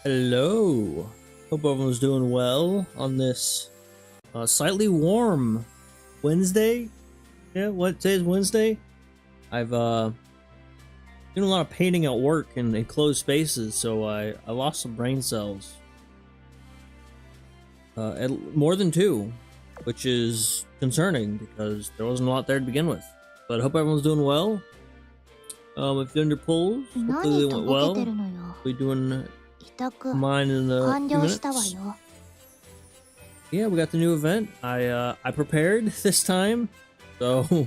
Hello. Hope everyone's doing well on this slightly warm Wednesday. Yeah, what today's Wednesday? I've doing a lot of painting at work in enclosed spaces, so I lost some brain cells. More than two, which is concerning because there wasn't a lot there to begin with. But I hope everyone's doing well. If you're doing your polls, hopefully they went well. We're doing mine in a few minutes. Yeah, we got the new event. I prepared this time, so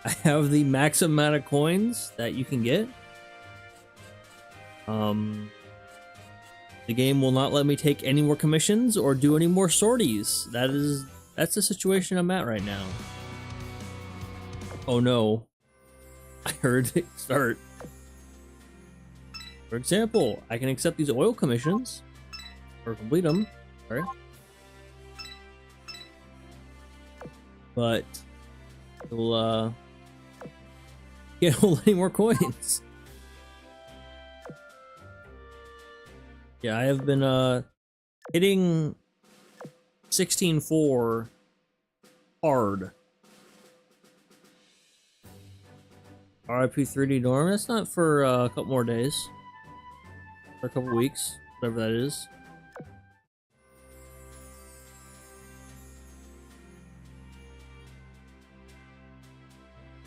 I have the max amount of coins that you can get. The game will not let me take any more commissions or do any more sorties. That's the situation I'm at right now. Oh no. I heard it start. For example, I can accept these oil commissions or complete them. Sorry. But it'll can't hold any more coins. Yeah, I have been hitting 16.4 hard. RIP 3D Norm. That's not for a couple more days. For a couple weeks, whatever that is.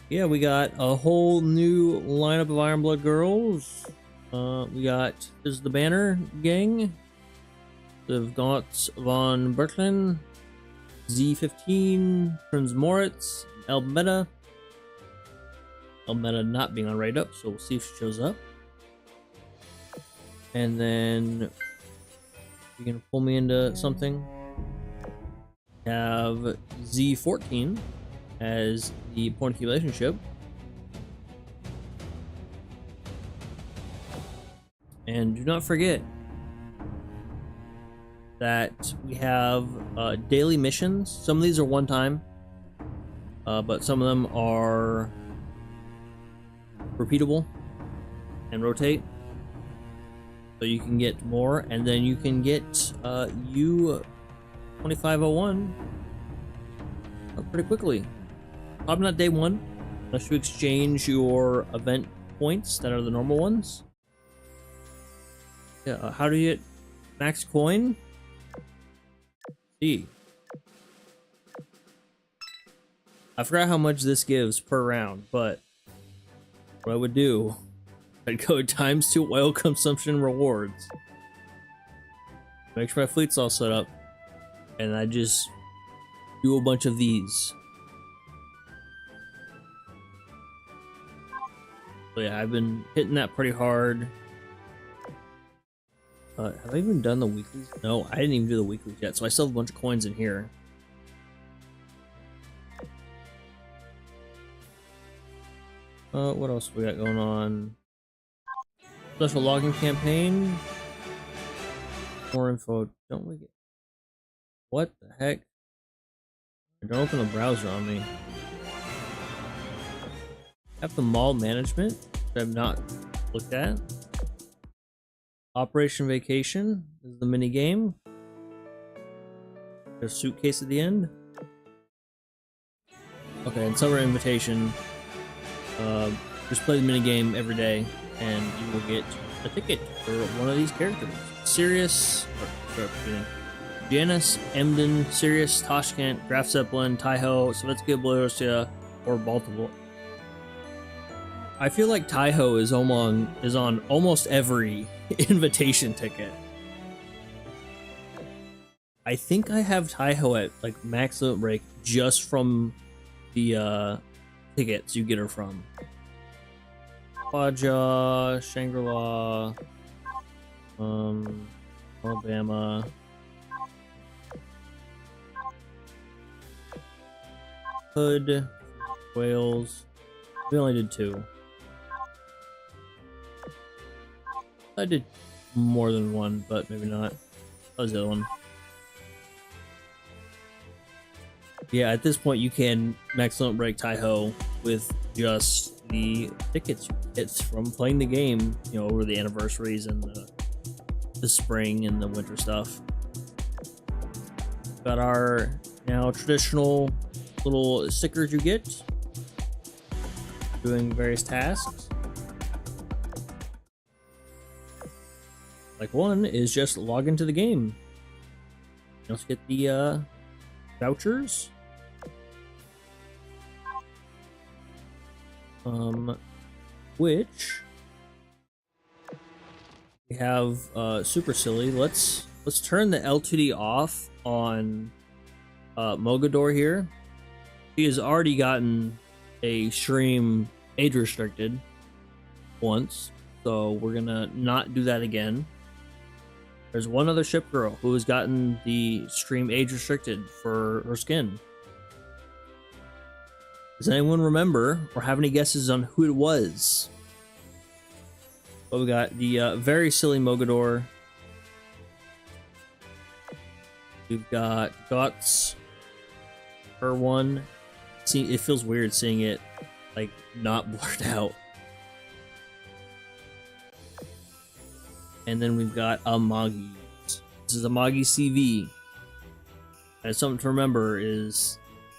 Yeah, we got a whole new lineup of Iron Blood girls. This is the Banner gang. The Gauntz von Berklin, Z15, Prinz Moritz, Elmeta. Elmeta not being on right up, so we'll see if she shows up. And then you can pull me into something. Have Z14 as the point accumulation ship. And do not forget that we have daily missions. Some of these are one time, but some of them are repeatable and rotate. So you can get more, and then you can get U2501 pretty quickly. Probably not day one, unless you exchange your event points that are the normal ones. Yeah, how do you get max coin? See. I forgot how much this gives per round, but what I would do, I'd go ×2 oil consumption rewards. Make sure my fleet's all set up, and I just do a bunch of these. So yeah, I've been hitting that pretty hard. Have I even done the weeklies? No, I didn't even do the weeklies yet, so I still have a bunch of coins in here. What else we got going on? Special logging campaign. More info. Don't we get... What the heck? Don't open the browser on me. Have the mall management that I've not looked at. Operation Vacation is the mini game. There's a suitcase at the end. Okay, and Summer Invitation. Just play the mini game every day, and you will get a ticket for one of these characters. Sirius, Janice, Emden, Sirius, Tashkent, Graf Zeppelin, Taiho, Sovetskaya Belorussia, or Baltimore. I feel like Taiho is on almost every invitation ticket. I think I have Taiho at like max limit break just from the tickets you get her from. Baja, Shangri-La, Alabama. Hood, Wales. We only did 2. I did more than 1, but maybe not. That was the other one. Yeah, at this point you can max limit break Taiho with just the tickets you get from playing the game, you know, over the anniversaries and the the spring and the winter stuff. Got our now traditional little stickers you get doing various tasks. Like one is just log into the game. Let's get the vouchers. Which we have super silly. Let's turn the L2D off on Mogador here. He has already gotten a stream age restricted once, so we're gonna not do that again. There's one other ship girl who has gotten the stream age restricted for her skin. Does anyone remember or have any guesses on who it was? Well, we got the very silly Mogador. We've got Guts. Her one. See, it feels weird seeing it like not blurred out. And then we've got Amagi. This is Amagi CV. And something to remember is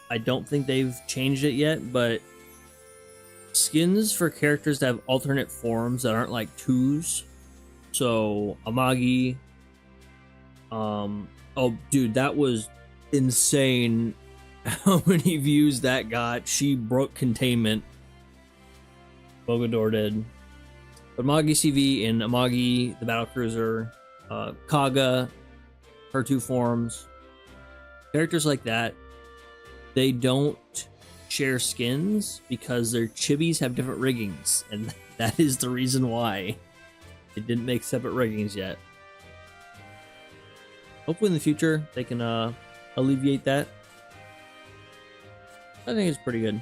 I don't think they've changed it yet, but skins for characters that have alternate forms that aren't like twos. So Amagi. Oh, dude, that was insane. How many views that got? She broke containment. Mogador did. But Amagi CV and Amagi, the battlecruiser, Kaga, her two forms, characters like that, they don't share skins because their chibis have different riggings, and that is the reason why it didn't make separate riggings yet. Hopefully in the future they can alleviate that. I think it's pretty good.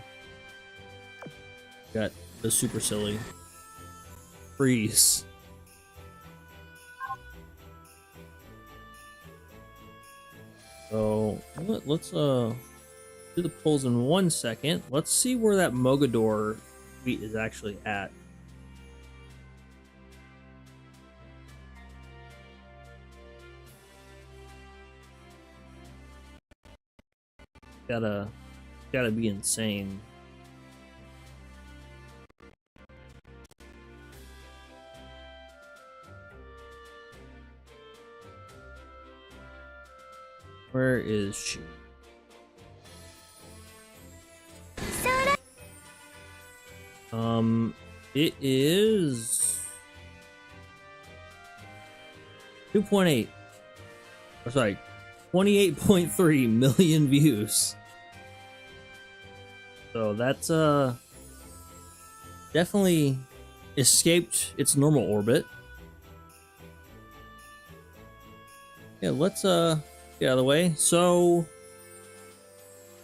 Got the super silly freeze. So let's do the polls in 1 second. Let's see where that Mogador tweet is actually at. Gotta be insane. Where is she? It is 2.8. Or sorry, 28.3 million views. So that's definitely escaped its normal orbit. Yeah, let's get out of the way. So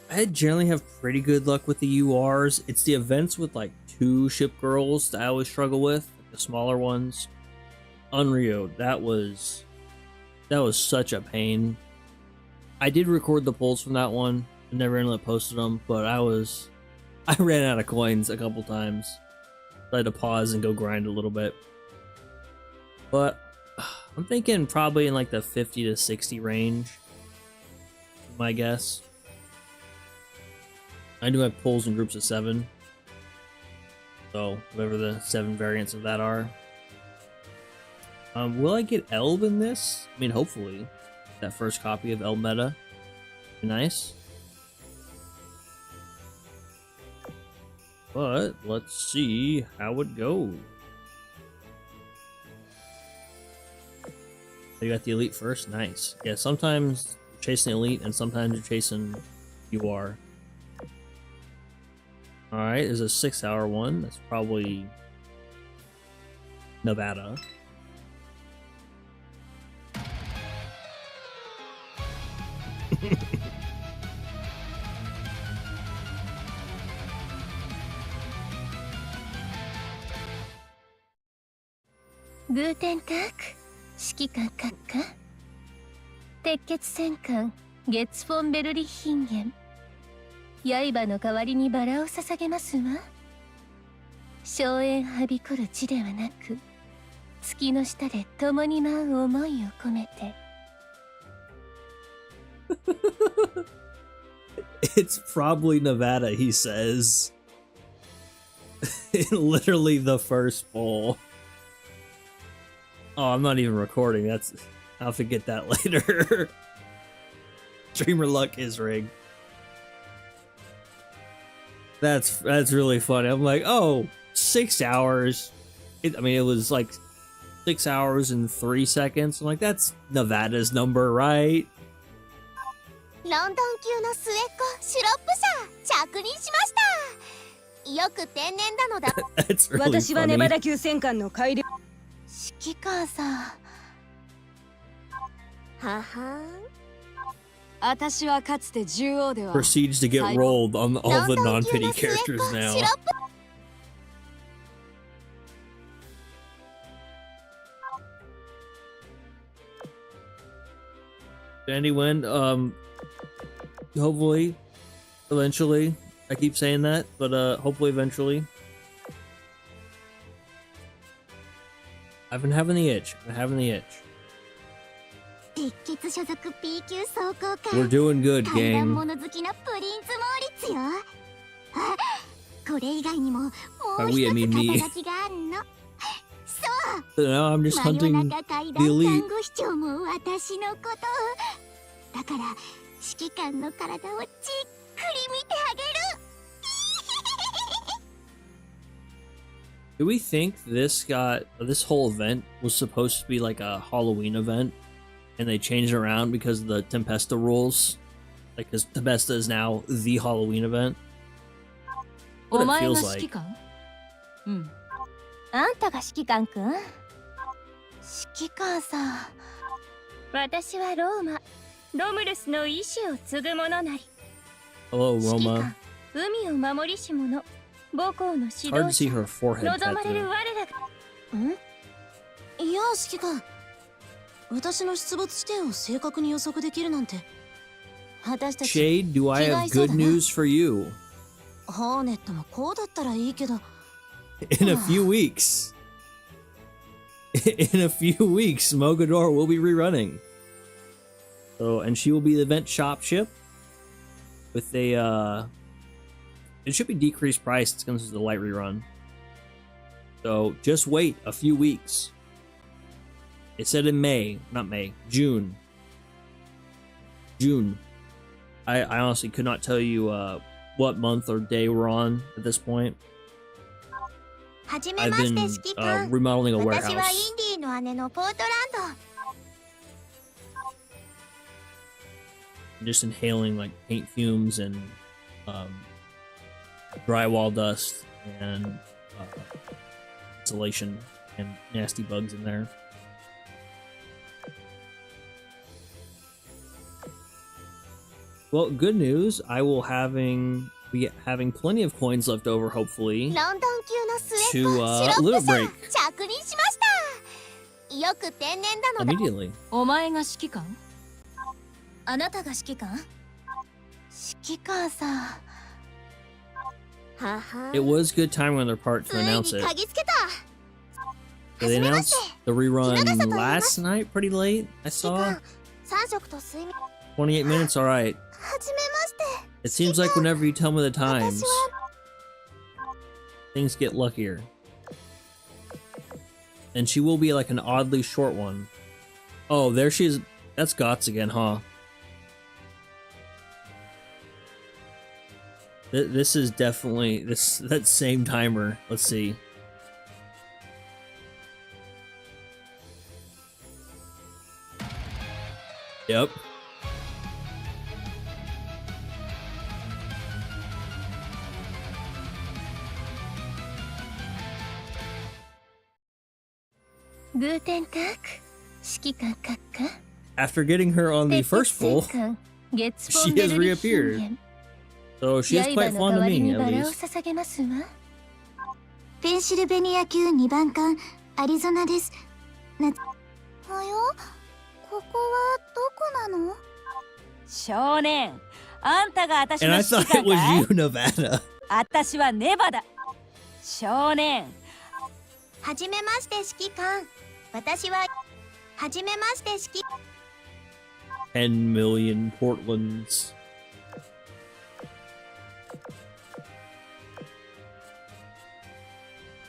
I generally have pretty good luck with the URs. It's the events with like 2 ship girls that I always struggle with, like the smaller ones. Unreal. That was such a pain. I did record the polls from that one. I never ended up posting them, but I ran out of coins a couple times. I had to pause and go grind a little bit. But I'm thinking probably in like the 50 to 60 range. My guess. I do have polls in groups of 7. So whatever the 7 variants of that are. Will I get Elb in this? I mean, hopefully. That first copy of Elb Meta. Be nice. But let's see how it goes. You got the elite first? Nice. Yeah, sometimes you're chasing elite and sometimes you're chasing UR. Alright, there's a 6-hour one. That's probably Nevada. Guten Tag, 指揮官閣下。鉄血戦艦ゲッツフォンベルリッヒンゲン。刃の代わりにバラを捧げますわ。荘園はびこる地ではなく、月の下で共に舞う思いを込めて。It's probably Nevada, he says. Literally the first poll. Oh, I'm not even recording. I'll have to get that later. Streamer luck is rigged. That's really funny. I'm like, oh, 6 hours. I mean, it was like 6 hours and 3 seconds. I'm like, that's Nevada's number, right? ロンドン級の末っ子シロップ社着任しました。よく天然なのだ。That's really funny. 私はネバダ級戦艦の改良。指揮官さん。はは。私はかつて獣王では。Proceeds to get rolled on all the non-pity characters now. Dandy win. Hopefully, eventually. I keep saying that, but hopefully eventually. I've been having the itch. We're doing good, gang. By we, I mean me. Now I'm just hunting the elite. Do we think this whole event was supposed to be like a Halloween event, and they changed it around because of the Tempesta rules? Like, because Tempesta is now the Halloween event. What it feels like. あんたが指揮官くん？指揮官さん。私はローマ、ロムルスの意志を継ぐ者なり。Hello, Roma. 海を守りし者、母校の指導者。Hard to see her forehead 望まれる tattoo. 我らが。ん？いや、指揮官。私の出没地点を正確に予測できるなんて。私たち。Shade, do I have good news for you? ホーネットもこうだったらいいけど。In a few weeks. In a few weeks, Mogador will be rerunning. So, and she will be the event shop ship with a it should be decreased price. It's going to be the light rerun. So just wait a few weeks. It said in May, not May, June. June. I honestly could not tell you what month or day we're on at this point. I've been remodeling a warehouse. Just inhaling like paint fumes and drywall dust and insulation and nasty bugs in there. Well, good news. I will be having plenty of coins left over, hopefully, to Little Break immediately. お前が指揮官？あなたが指揮官？指揮官さん。はは。It was good time on their part to announce it. They announced the rerun last night, pretty late. I saw 28 minutes. All right. It seems like whenever you tell me the times, things get luckier. And she will be like an oddly short one. Oh, there she is. That's Gots again, huh? This is definitely that same timer. Let's see. Yep. After getting her on the first poll, she has reappeared. So she is quite fond of me, at least. ペンシルベニア級2番艦アリゾナです。はよ、ここはどこなの？少年、あんたが私 And の I 指揮 thought 官 it was かい？ you, Nevada. 私はネバだ。少年。はじめまして指揮官。私ははじめまして式 10 million Portlands.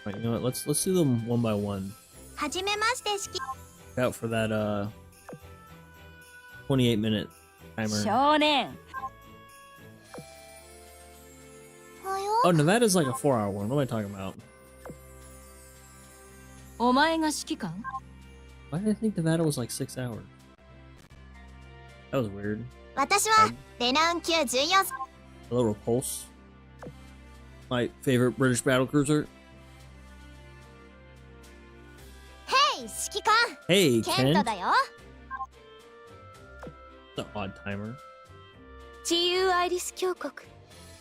Right, you know what? Let's do them one by one. はじめまして式 Look out for that 28-minute timer. 少年 Oh, Nevada's like a 4-hour one. What am I talking about? お前が指揮官 Why did I think Nevada was like 6 hours? That was weird. 私はレナウン級14 Hello, Repulse. My favorite British battlecruiser. ヘイ指揮官 Hey, ケン Ken. トだよ The odd timer. 自由アイリス教国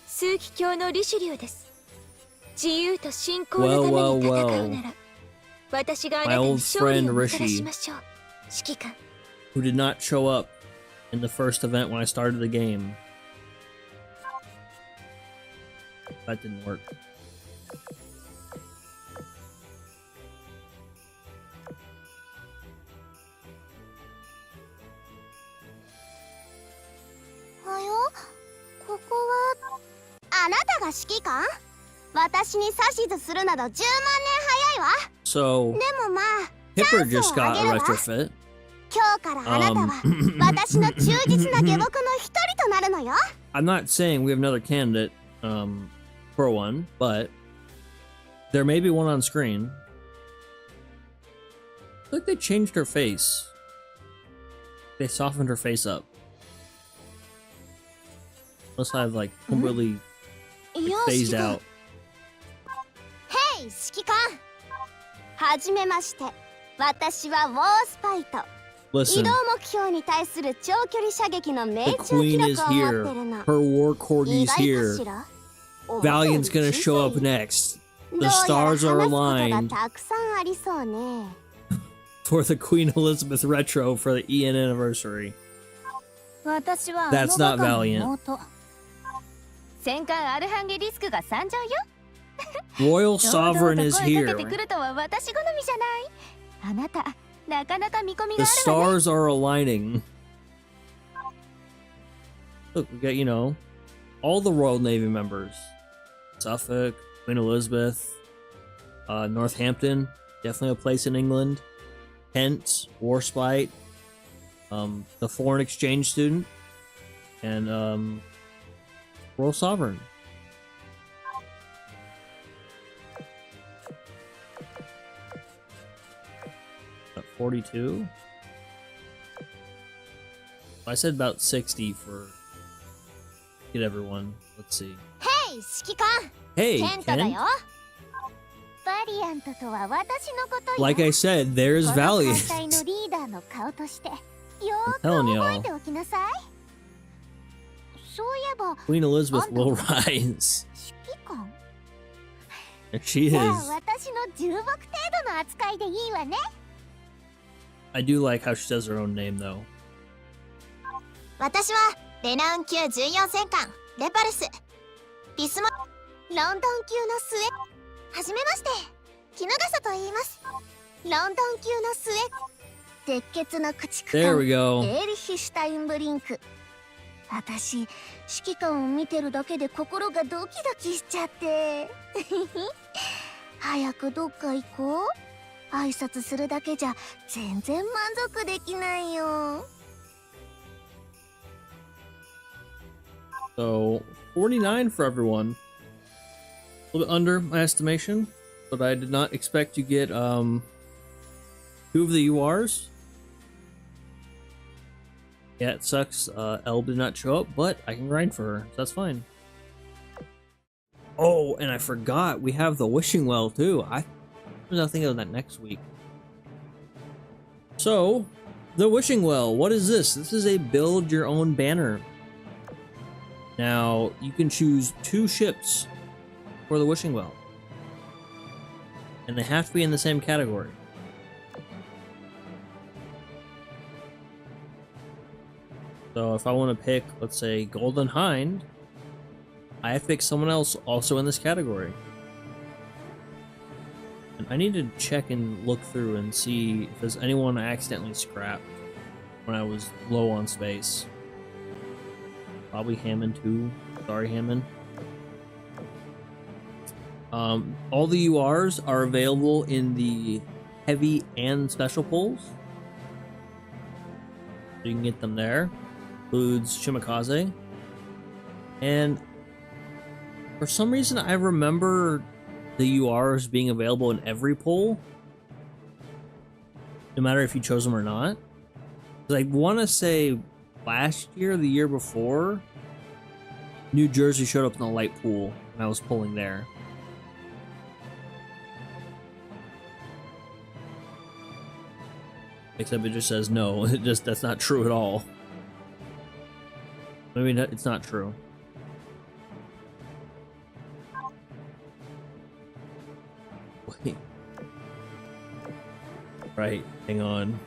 枢機卿のリシュリューです自由と信仰のために戦うなら私があなたに勝利をもたらしましょう指揮官 Who did not show up in the first event when I started the game. That didn't work. Hello? ここはあなたが指揮官私に指図するなど10万年早いわ So, でもまあ Hipper just got a retrofit. 今日からあなたは私の忠実な下僕の一人となるのよ I'm not saying we have another candidate for one, but there may be one on screen. I feel like they changed her face. They softened her face up. Unless I've like completely phased out. ヘイ指揮官はじめまして私はウォースパイト Listen, 移動目標に対する長距離射撃の命 the 中記 queen is 録を持って here. るの Her war 意 corgi's 外か here. しら Valiant's gonna show up next. どう The やら stars are 話すことが aligned たくさんありそうね for the Queen Elizabeth retro for the EN anniversary. 私は That's not Valiant. 戦艦アルハンゲリスクが参上よ Royal Sovereign is 堂々と声かけ here. てくるとは私好みじゃないあなたなかなか見込み The があるわね stars are aligning. Look, we got, you know, all the Royal Navy members. Suffolk, Queen Elizabeth, Northampton, definitely a place in England. Kent, Warspite, the foreign exchange student, and Royal Sovereign. About 42? I said about 60 for get everyone. Let's see. ヘイ指揮官 Hey, ケントだ Ken. よバリアントとは私のことよ Like I said, there's この艦 Valiant. 隊のリーダーの顔としてよ I'm ー telling く y'all. 覚えておきなさいそういえば Queen Elizabeth will あんた rise. 指揮官 There she じゃあ is. 私の重木程度の扱いでいいわね I do like how she says her own name, though. 私はレナウン級14戦艦レパルスビスモロンドン級の末はじめまして衣笠と言いますロンドン級の末鉄血の駆逐 There 艦 we go. エーリヒシュタインブリンク私指揮官を見てるだけで心がドキドキしちゃって早くどっか行こう挨拶するだけじゃ全然満足できないよ So, 49 for everyone. A little bit under my estimation, but I did not expect to get 2 of the URs. Yeah, it sucks. Elb did not show up, but I can grind for her, so that's fine. Oh, and I forgot we have the wishing well too. I was thinking of that next week. So, the wishing well. What is this? This is a build your own banner. Now, you can choose 2 ships for the wishing well. And they have to be in the same category. So if I want to pick, let's say, Golden Hind, I have to pick someone else also in this category. And I need to check and look through and see if there's anyone I accidentally scrapped when I was low on space. Probably Hammond too. Sorry, Hammond. All the URs are available in the heavy and special pulls. So you can get them there. Includes Shimakaze. And for some reason I remember the URs being available in every pull, no matter if you chose them or not. I want to say last year, the year before, New Jersey showed up in the light pool and I was pulling there. Except it just says no. That's not true at all. I mean, it's not true. Wait. Right, hang on.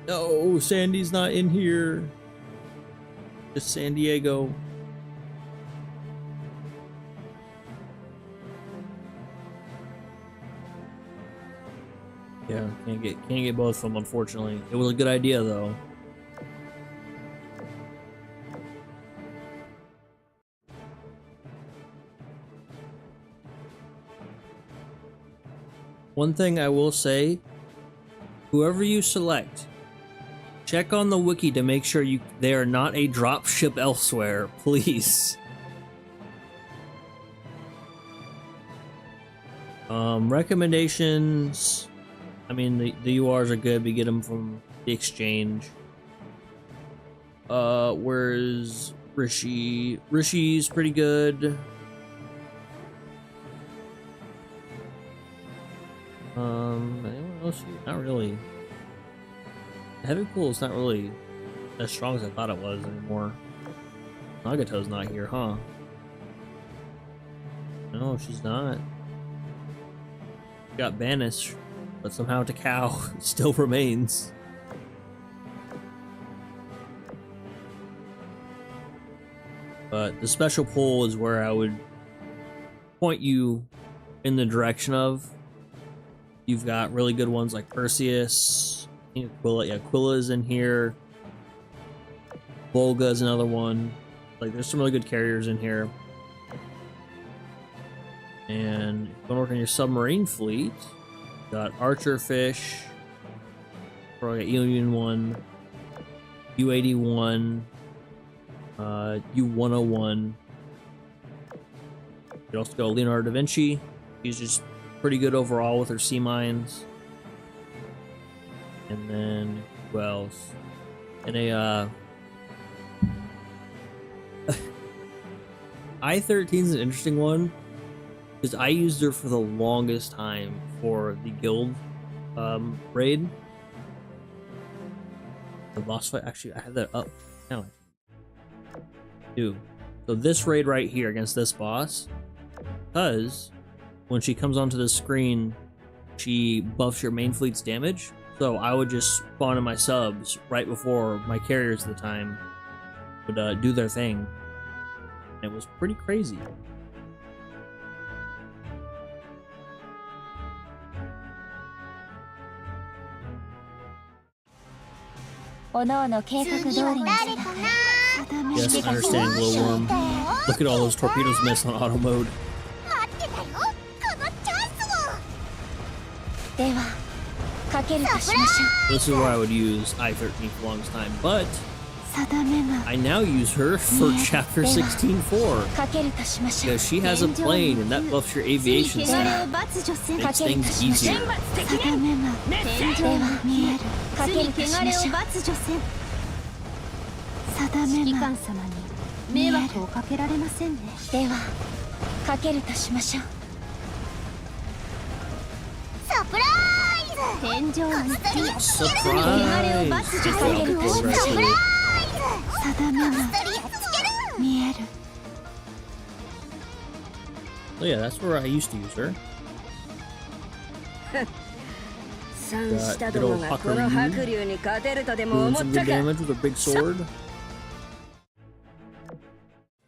No, Sandy's not in here. Just San Diego. Yeah, can't get both of them, unfortunately. It was a good idea though. One thing I will say, whoever you select, check on the wiki to make sure they are not a drop ship elsewhere, please. Recommendations. I mean, the URs are good. We get them from the exchange. Where's Rishi? Rishi's pretty good. Anyone else? Not really. The heavy pool is not really as strong as I thought it was anymore. Nagato's not here, huh? No, she's not. Got banished, but somehow Takao still remains. But the special pull is where I would point you in the direction of. You've got really good ones like Perseus, Aquila. Yeah, Aquila's in here. Volga's another one. Like, there's some really good carriers in here. And if you want to work on your submarine fleet, you got Archer Fish, probably got Union 1, U-81, U-101. You also go Leonardo da Vinci. She's just pretty good overall with her sea mines. And then who else? And a I-13 is an interesting one because I used her for the longest time for the guild raid. The boss fight. Actually, I have that up now. Dude, so this raid right here against this boss, because when she comes onto the screen, she buffs your main fleet's damage. So I would just spawn in my subs right before my carriers at the time would do their thing. And it was pretty crazy. Yes, I understand, Glowworm. Look at all those torpedoes missed on auto mode. This is where I would use I-13 for the longest time, but I now use her for Chapter 16-4 because she has a plane and that buffs your aviation stat. Makes things easier. Oh yeah, that's where I used to use her. Got good old Hakuryu, doing some good damage with a big sword.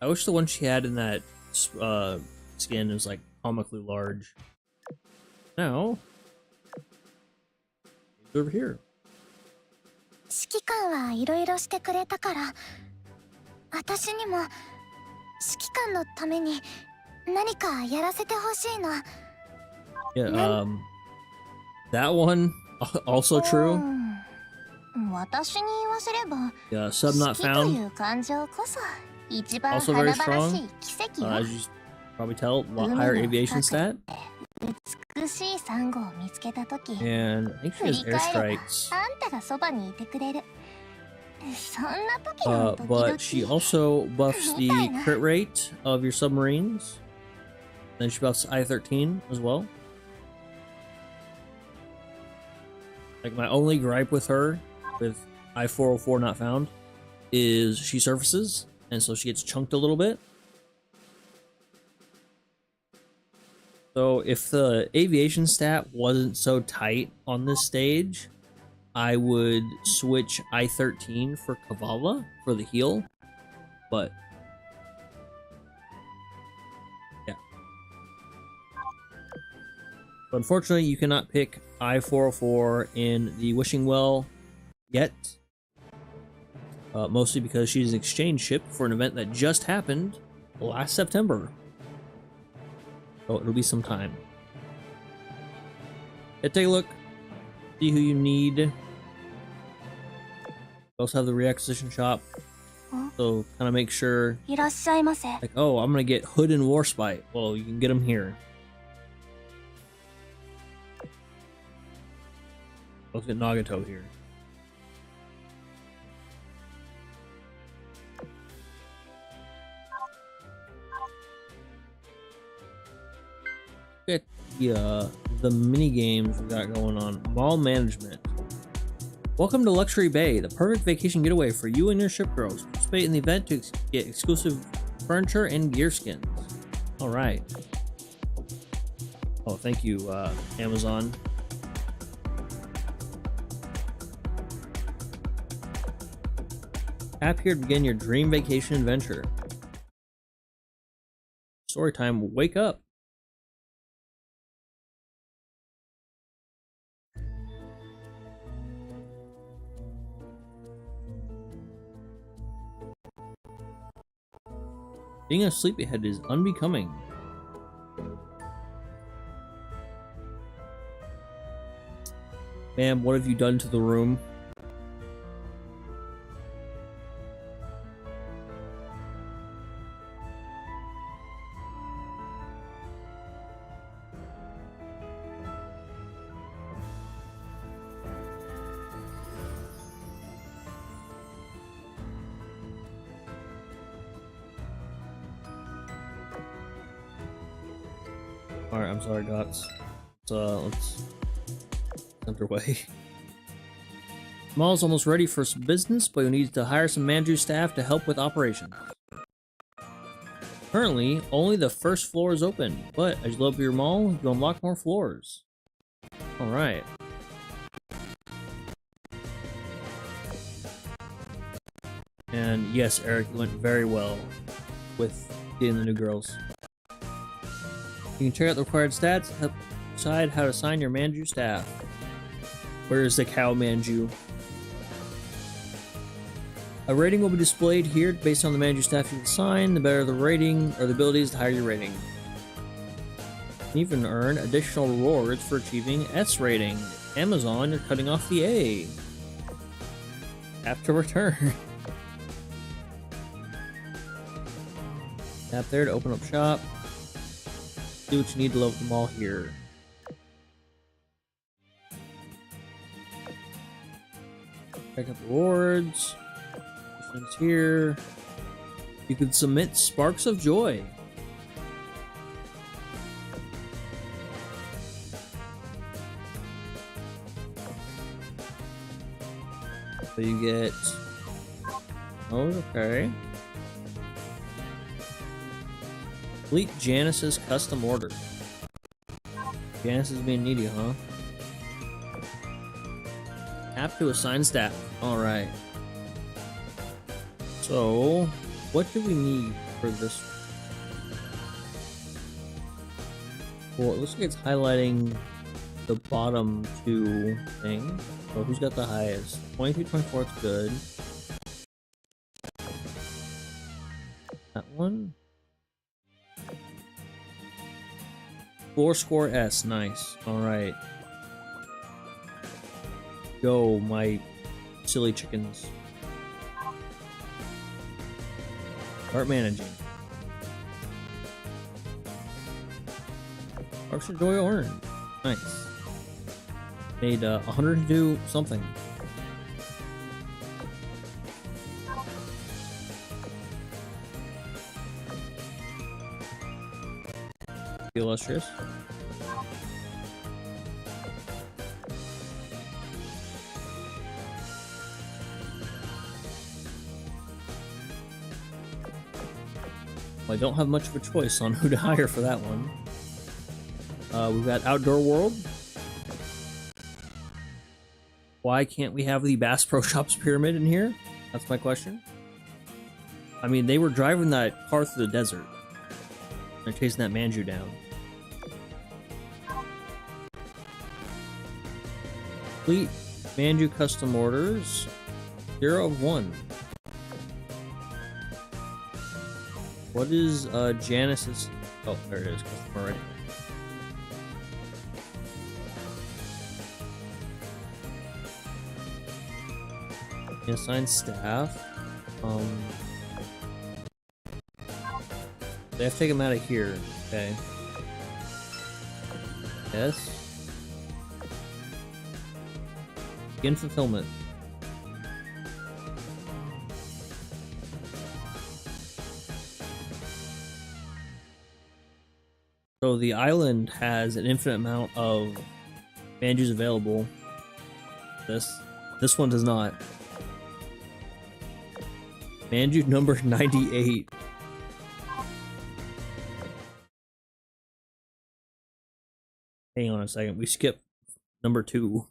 I wish the one she had in that skin was like comically large. Now, over here. 指揮官はいろいろしてくれたから、私にも指揮官のために何かやらせてほしいの。Yeah, that one also true. 私に言わせれば、 Yeah, sub not 好きと found. いう感情こそ一番 Also 華 very 々 strong. しい奇跡よ。 As you probably tell, a lot higher aviation stat. 美しいサンゴを見つけたとき、 And I think she has 振り返れば airstrikes. あんたがそばにいてくれる。そんな時の時々 But she also buffs the crit rate of your submarines. Then she buffs I-13 as well. Like, my only gripe with her, with I-404 not found, is she surfaces, and so she gets chunked a little bit. So if the aviation stat wasn't so tight on this stage, I would switch I-13 for Kavala for the heal, but yeah. But unfortunately, you cannot pick I-404 in the Wishing Well yet, mostly because she's an exchange ship for an event that just happened last September. So it'll be some time. Yeah, take a look. See who you need. We also have the reacquisition shop. So kind of make sure, いらっしゃいませ。 like, oh, I'm gonna get Hood and Warspite. Well, you can get them here. Let's get Nagato here. Get the mini games we got going on. Mall management. Welcome to Luxury Bay, the perfect vacation getaway for you and your ship girls. Participate in the event to get exclusive furniture and gear skins. All right. Oh, thank you, Amazon. Tap here to begin your dream vacation adventure. Story time. Wake up. Being a sleepyhead is unbecoming. Ma'am, what have you done to the room? Alright, I'm sorry, Dots. Let's underway. Mall's almost ready for some business, but you'll need to hire some Manju staff to help with operations. Currently, only the first floor is open, but as you level up your mall, you'll unlock more floors. Alright. And yes, Eric, you went very well with getting the new girls. You can check out the required stats, help decide how to assign your Manju staff. Where is the cow Manju? A rating will be displayed here based on the Manju staff you assign. The better the rating or the abilities, the higher your rating. You can even earn additional rewards for achieving S rating. Amazon, you're cutting off the A. Have to return. Tap there to open up shop. Do what you need to level them all here. Check out the rewards. This one's here. You can submit Sparks of Joy. So you get... Oh, okay. Complete Janice's custom order. Janice is being needy, huh? Have to assign staff. Alright. So, What do we need for this one? Well, it looks like it's highlighting the bottom two things. So who's got the highest? 23, 24 is good. That one. 4 S, nice. Alright. Go, my silly chickens. Start managing. Archer Joy Orange. Nice. Made 102 something. The illustrious. Well, I don't have much of a choice on who to hire for that one. We've got Outdoor World. Why can't we have the Bass Pro Shops pyramid in here? That's my question. I mean, they were driving that car through the desert. They're chasing that Manju down. Complete Manju custom orders. 0 of 1. What is Janice's? Oh, there it is. Customer right. Assign staff. They have to take them out of here. Okay. Yes. Begin fulfillment. So the island has an infinite amount of Manjus available. This one does not. Manju number 98. Hang on a second, we skipped number 2.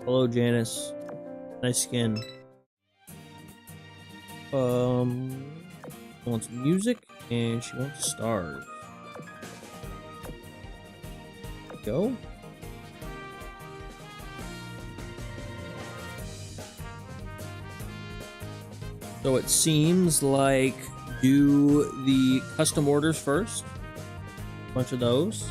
Hello, Janice. Nice skin. She wants music and she wants stars. Go. So it seems like do the custom orders first. A bunch of those.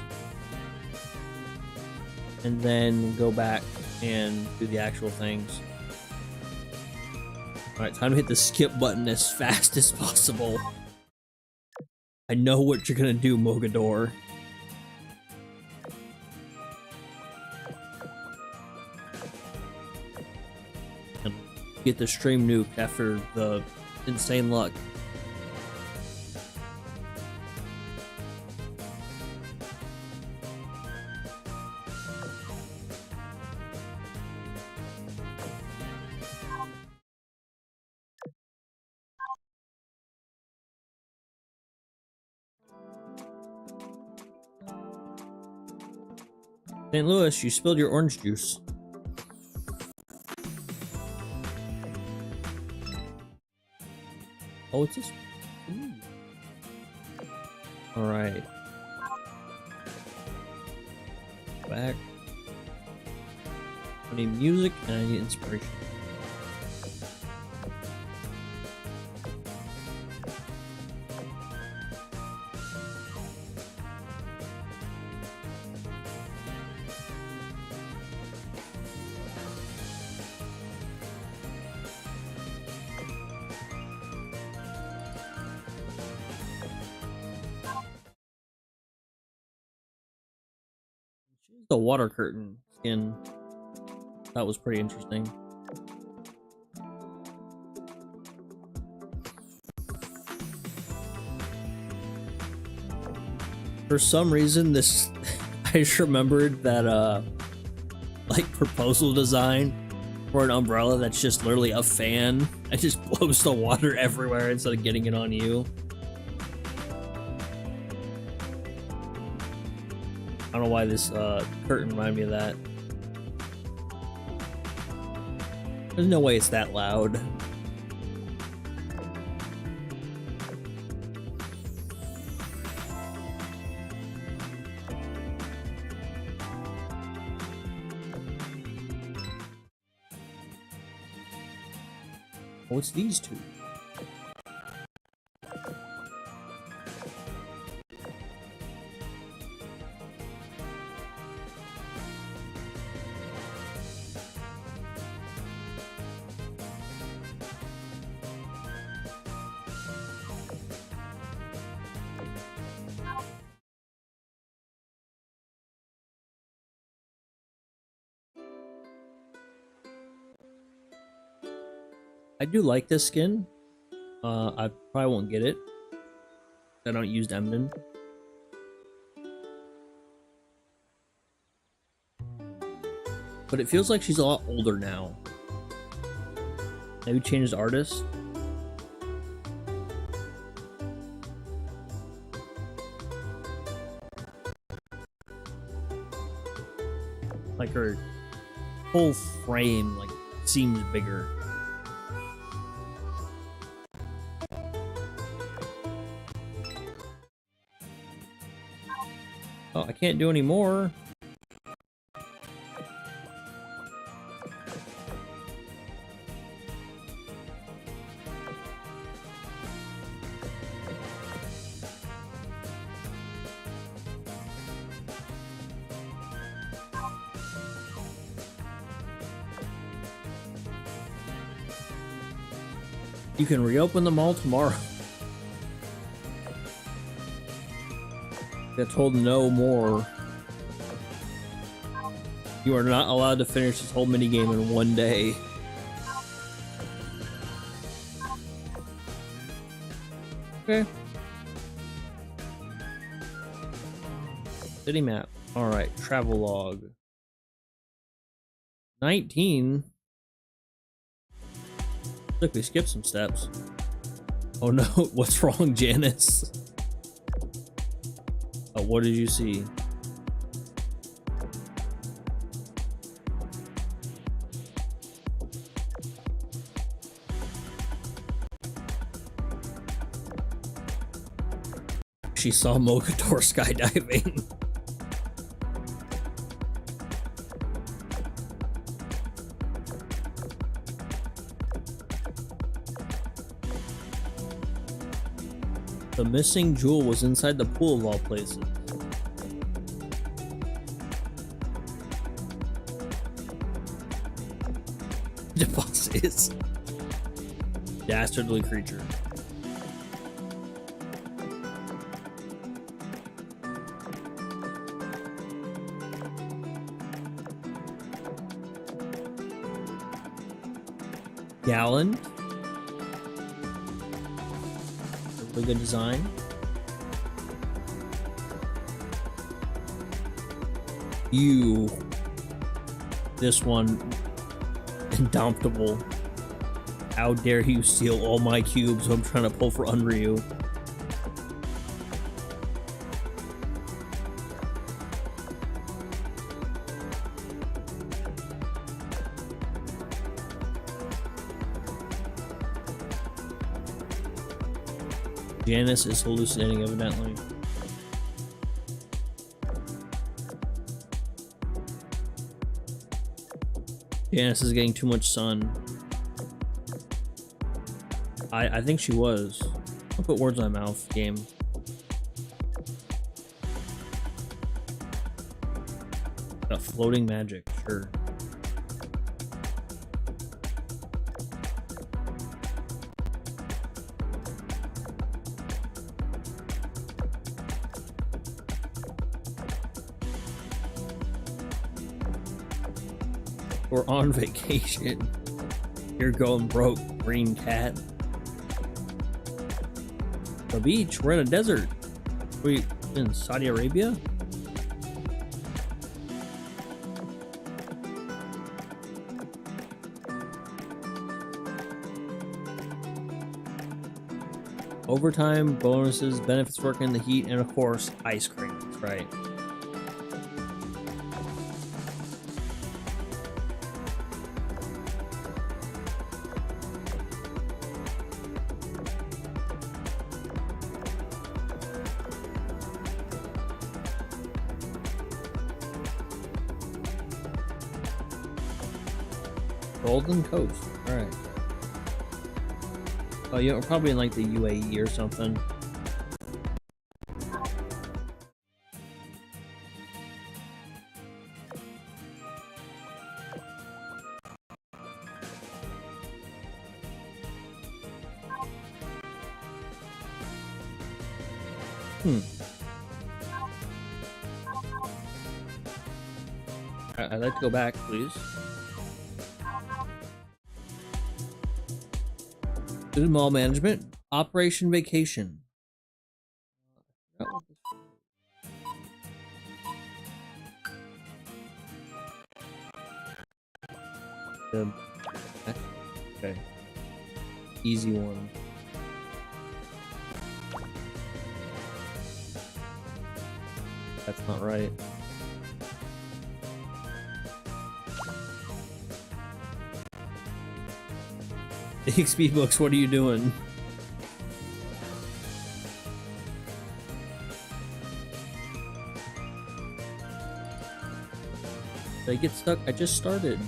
And then go back and do the actual things. Alright, time to hit the skip button as fast as possible. I know what you're gonna do, Mogador. And get the stream nuked after the insane luck. St. Louis, you spilled your orange juice. Oh, it's this. Alright. Back. I need music and I need inspiration. The water curtain skin. That was pretty interesting. For some reason, this I just remembered that like proposal design for an umbrella that's just literally a fan. It just blows the water everywhere instead of getting it on you. I don't know why this curtain reminded me of that. There's no way it's that loud. Oh, it's these two. I do like this skin. I probably won't get it. I don't use Emden. But it feels like she's a lot older now. Maybe changed artist. Like her whole frame like seems bigger. Oh, I can't do any more. You can reopen them all tomorrow. Get told no more. You are not allowed to finish this whole minigame in one day. Okay. City map. Alright, travel log. 19. Look, we skipped some steps. Oh no, what's wrong, Janice? Oh, what did you see? She saw Mogador skydiving. The missing jewel was inside the pool of all places. The boss is dastardly creature. Gallon. Really good design. You. This one. Indomitable. How dare you steal all my cubes who I'm trying to pull for Unryu. Janice is hallucinating, evidently. Janice is getting too much sun. I think she was. I'll put words in my mouth, game. Got floating magic, sure. We're on vacation. You're going broke, green cat. The beach, we're in a desert. We in Saudi Arabia? Overtime, bonuses, benefits working in the heat, and of course, ice cream. That's right. Golden Coast. All right. Oh, yeah, we're probably in like the UAE or something. I'd like to go back, please. Student mall management, Operation Vacation. Okay. Easy one. That's not right. XP books, what are you doing? Did I get stuck? I just started.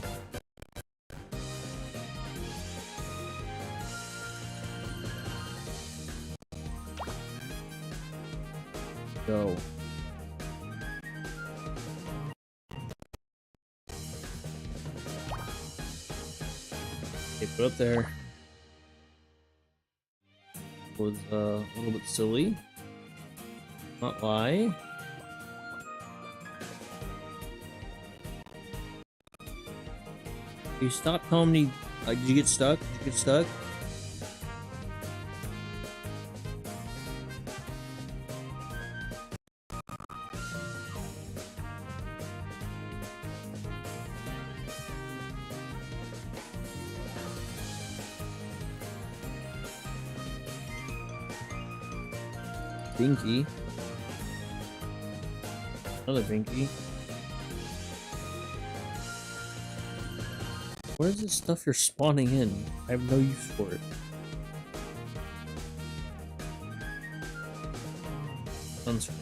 Go. Okay, put up there. Was a little bit silly. Not lie. You stop telling me. Like, did you get stuck? Did you get stuck? Binky. Another Binky. Where's this stuff you're spawning in? I have no use for it. Sunscreen.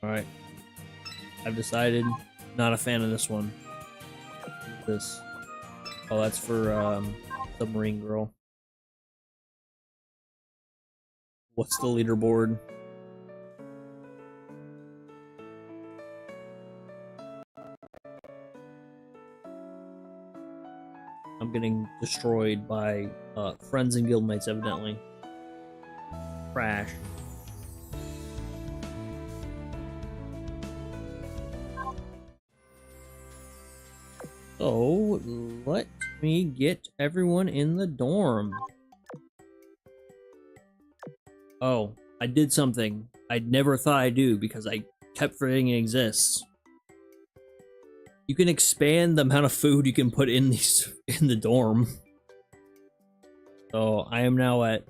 Alright. I've decided, not a fan of this one. This. Oh, that's for Submarine Girl. What's the leaderboard? I'm getting destroyed by friends and guildmates, evidently. Crash. So, let me get everyone in the dorm. Oh, I did something I never thought I'd do because I kept forgetting it exists. You can expand the amount of food you can put in the dorm. So I am now at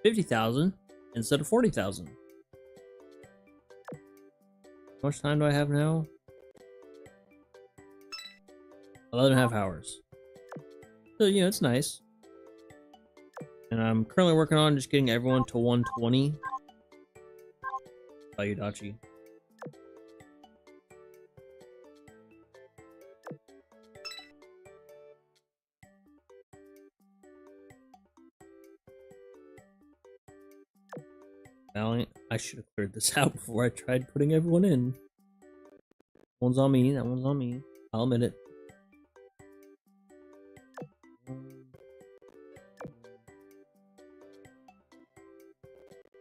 50,000 instead of 40,000. How much time do I have now? 11.5 hours. So, you know, it's nice. And I'm currently working on just getting everyone to 120. Bye, Yudachi. Valiant. I should have cleared this out before I tried putting everyone in. One's on me, that one's on me. I'll admit it.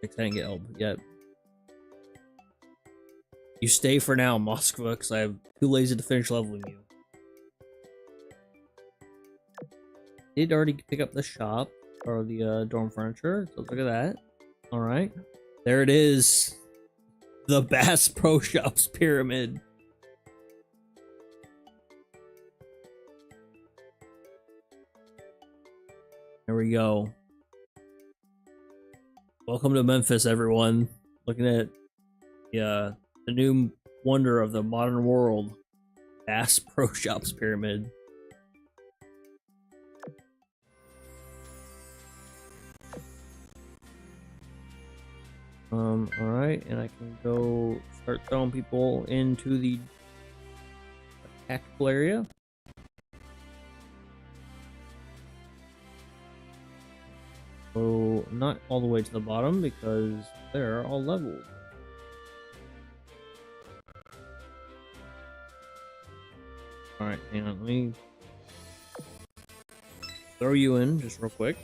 I didn't get help yet. You stay for now, Moskva, because I'm too lazy to finish leveling you. Did already pick up the shop, or the dorm furniture, so look at that. Alright. There it is. The Bass Pro Shops pyramid. There we go. Welcome to Memphis, everyone. Looking at the new wonder of the modern world. Bass Pro Shops pyramid. Alright, and I can go start throwing people into the tactical area. So not all the way to the bottom because they're all leveled. Alright, hang on, let me throw you in just real quick.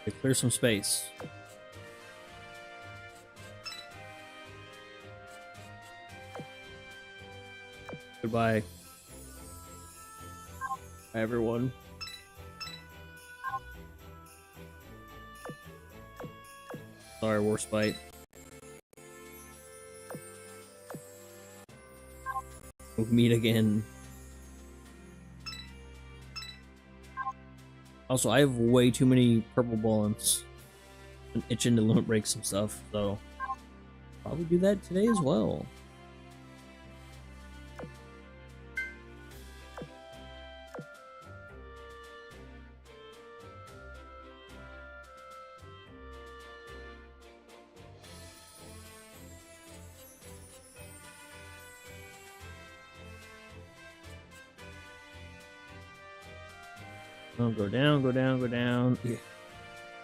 Okay, clear some space. Goodbye. Bye, everyone. Sorry, Warspite. We'll meet again. Also, I have way too many purple bullets. I'm itching to limit break some stuff, so probably do that today as well. Oh, go down, go down, go down. Yeah.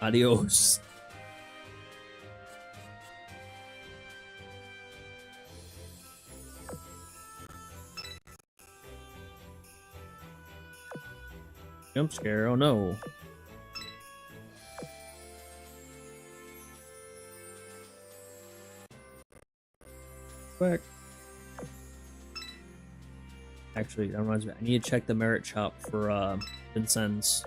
Adios. Jump scare, oh no. Back. Actually, that reminds me, I need to check the merit shop for Vincennes.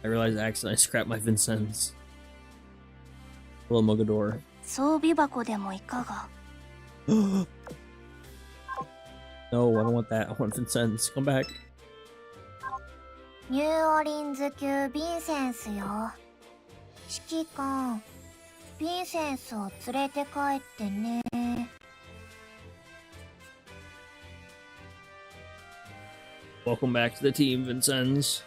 I realized I accidentally scrapped my Vincennes. Hello, Mogador. 装備箱でもいかが No, I don't want that. I want Vincennes. Come back. ニューオリンズ級ヴィンセンスよ。指揮官、ヴィンセンスを連れて帰ってね。Welcome back to the team, Vincennes.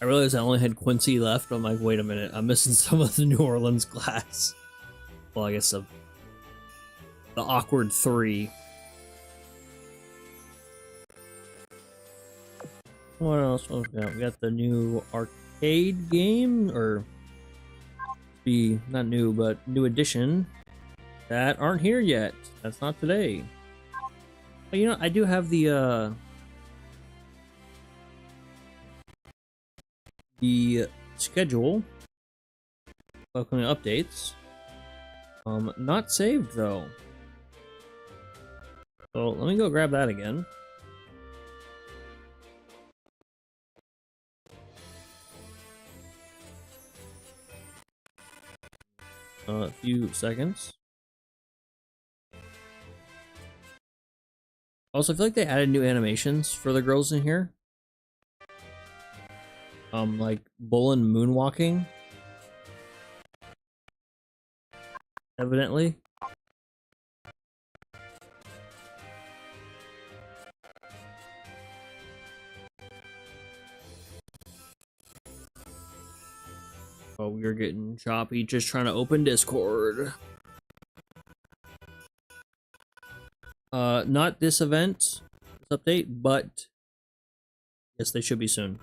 I realized I only had Quincy left. I'm like, wait a minute, I'm missing some of the New Orleans class. Well, I guess the awkward 3. What else? What we got? We got the new arcade game, or be not new, but new edition that aren't here yet. That's not today. But you know, I do have the schedule of upcoming updates. Not saved though. So let me go grab that again. A few seconds. Also, I feel like they added new animations for the girls in here. Like bull and moonwalking. Evidently. Oh, we're getting choppy just trying to open Discord. Not this event, this update, but yes, they should be soon.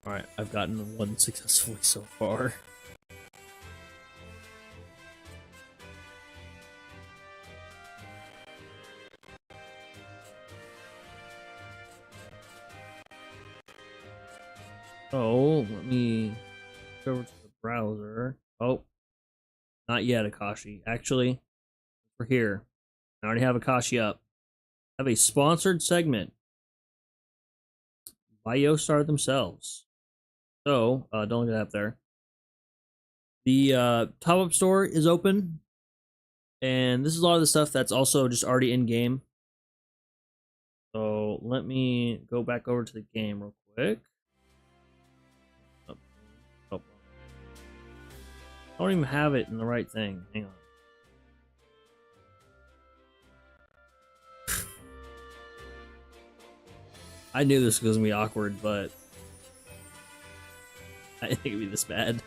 Alright, I've gotten one successfully so far. Oh, let me go over to the browser. Oh, not yet, Akashi. Actually, we're here. I already have Akashi up. I have a sponsored segment BioStar themselves. So, don't look it up there. The top-up store is open, and this is a lot of the stuff that's also just already in-game. So, let me go back over to the game real quick. Oh. I don't even have it in the right thing. Hang on. I knew this was gonna be awkward, but I didn't think it'd be this bad.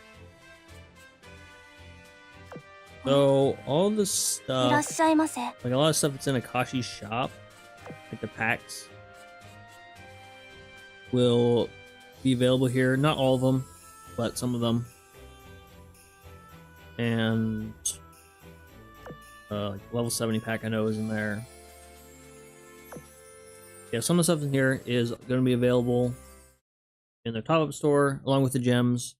So all the stuff, like a lot of stuff that's in Akashi's shop, like the packs, will be available here. Not all of them, but some of them. And like level 70 pack I know is in there. Yeah, some of the stuff in here is going to be available in their top-up store along with the gems.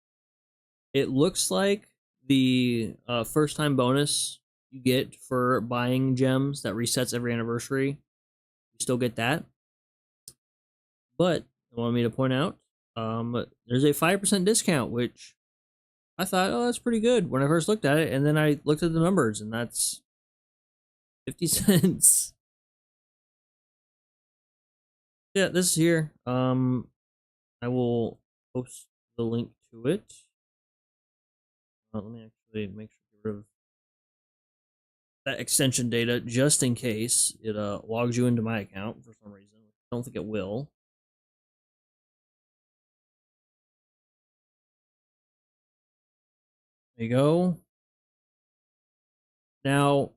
It looks like the first-time bonus you get for buying gems that resets every anniversary, you still get that. But I wanted me to point out there's a 5% discount, which I thought, oh, that's pretty good when I first looked at it, and then I looked at the numbers, and that's 50 cents. Yeah, this is here. I will post the link to it. Let me actually make sure to get rid of that extension data just in case it logs you into my account for some reason. I don't think it will. There you go. Now,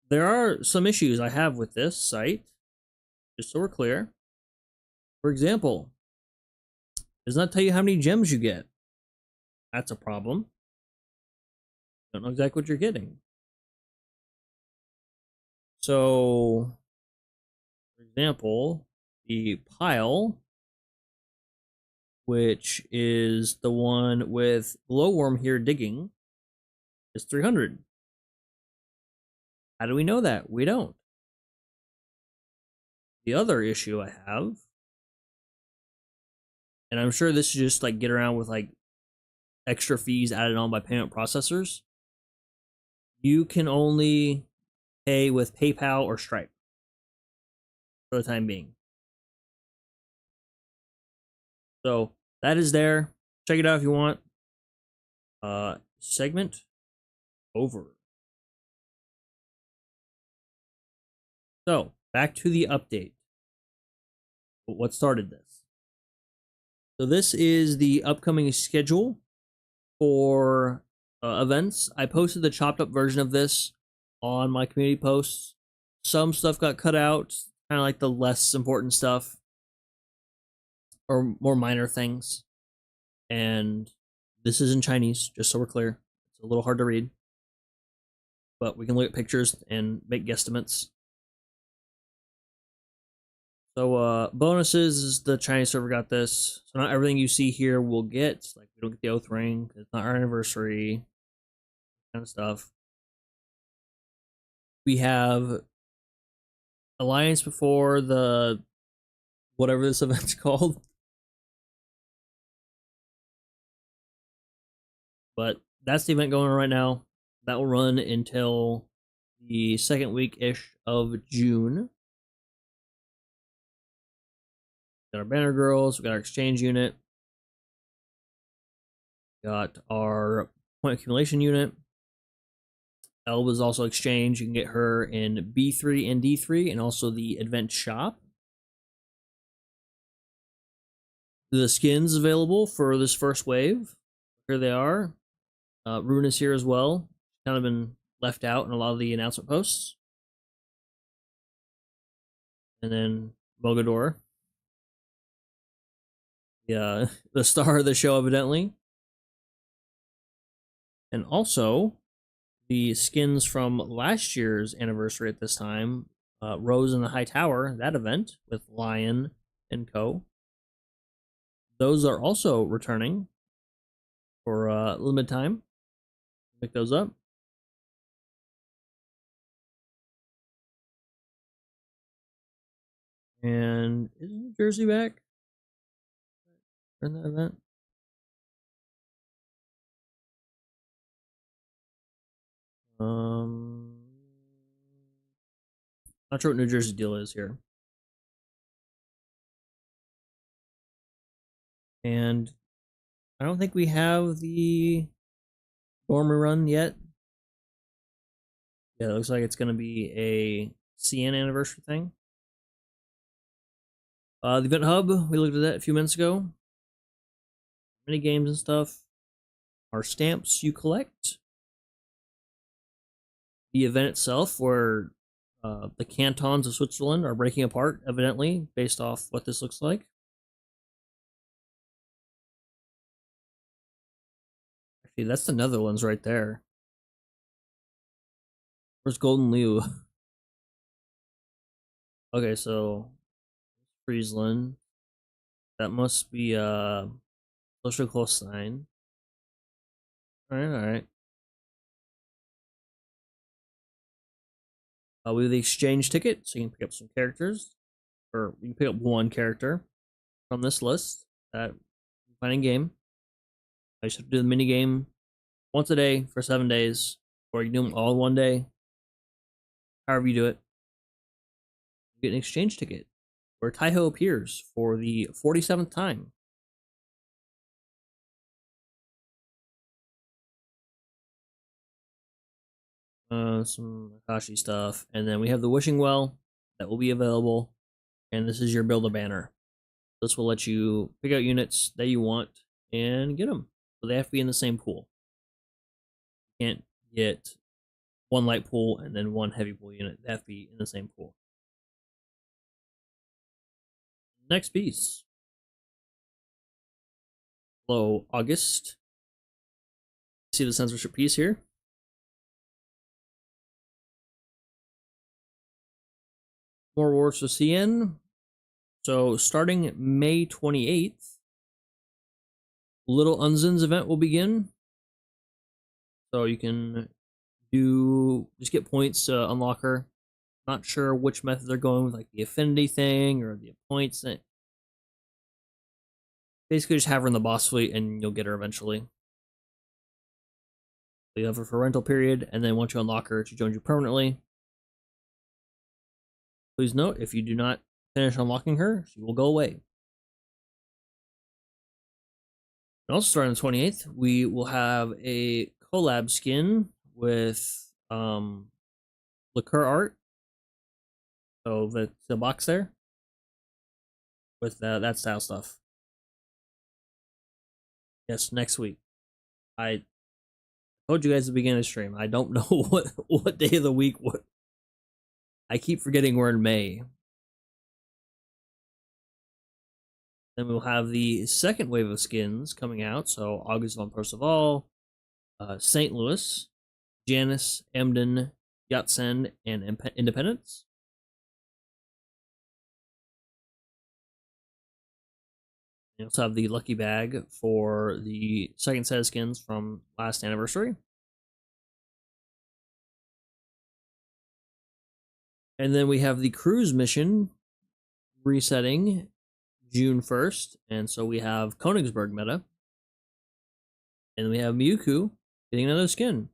there are some issues I have with this site, just so we're clear. For example, it does not tell you how many gems you get. That's a problem. Don't know exactly what you're getting. So, for example, the pile, which is the one with glowworm here digging, is 300. How do we know that? We don't. The other issue I have, and I'm sure this is just like get around with like extra fees added on by payment processors, you can only pay with PayPal or Stripe for the time being. So that is there. Check it out if you want. Segment over. So back to the update. What started this? So this is the upcoming schedule for events. I posted the chopped up version of this on my community posts. Some stuff got cut out, kind of like the less important stuff or more minor things. And this is in Chinese, just so we're clear. It's a little hard to read, but we can look at pictures and make guesstimates. So bonuses is the Chinese server got this. So not everything you see here will get. Like we don't get the oath ring. It's not our anniversary. Kind of stuff. We have Alliance before the whatever this event's called. But that's the event going on right now. That will run until the second week-ish of June. Got our banner girls, we got our exchange unit, got our point accumulation unit. Elba's also exchange. You can get her in B3 and D3 and also the event shop. The skins available for this first wave. Here they are. Rune is here as well. Kind of been left out in a lot of the announcement posts. And then Mogador. Yeah, the star of the show, evidently. And also, the skins from last year's anniversary at this time, Rose in the High Tower, that event with Lion and co. Those are also returning for limited time. Pick those up. And is New Jersey back? in that event. Not sure what New Jersey deal is here. And I don't think we have the Dormer run yet. Yeah, it looks like it's going to be a CN anniversary thing. The event hub, we looked at that a few minutes ago. Mini games and stuff. Our stamps you collect. The event itself, where the cantons of Switzerland are breaking apart, evidently, based off what this looks like. Actually, that's the Netherlands right there. Where's Golden Liu? Okay, so Friesland. That must be social close sign. Alright. We have the exchange ticket, so you can pick up some characters. Or you can pick up one character from this list that you find in game. I just have to do the mini game once a day for 7 days, or you can do them all in one day. However you do it, you get an exchange ticket where Taiho appears for the 47th time. Some Akashi stuff, and then we have the wishing well that will be available, and this is your build a banner. This will let you pick out units that you want and get them, so they have to be in the same pool. You can't get one light pool and then one heavy pool unit. They have to be in the same pool. Next piece. Hello, August. See the censorship piece here? More Wars for CN. So starting May 28th, Little Unzin's event will begin. So you can just get points to unlock her. Not sure which method they're going with, like the affinity thing or the points thing. Basically, just have her in the boss fleet and you'll get her eventually. You have her for rental period, and then once you unlock her, she joins you permanently. Please note, if you do not finish unlocking her, she will go away. And also starting on the 28th, we will have a collab skin with liqueur art. So the box there with that style stuff. Yes, next week. I told you guys at the beginning of the stream. I don't know what day of the week. What I keep forgetting we're in May. Then we'll have the second wave of skins coming out. So August von Percival, St. Louis, Janice, Emden, Yatsend, and Independence. You also have the lucky bag for the second set of skins from last anniversary. And then we have the cruise mission resetting June 1st. And so we have Königsberg meta. And we have Miyuku getting another skin.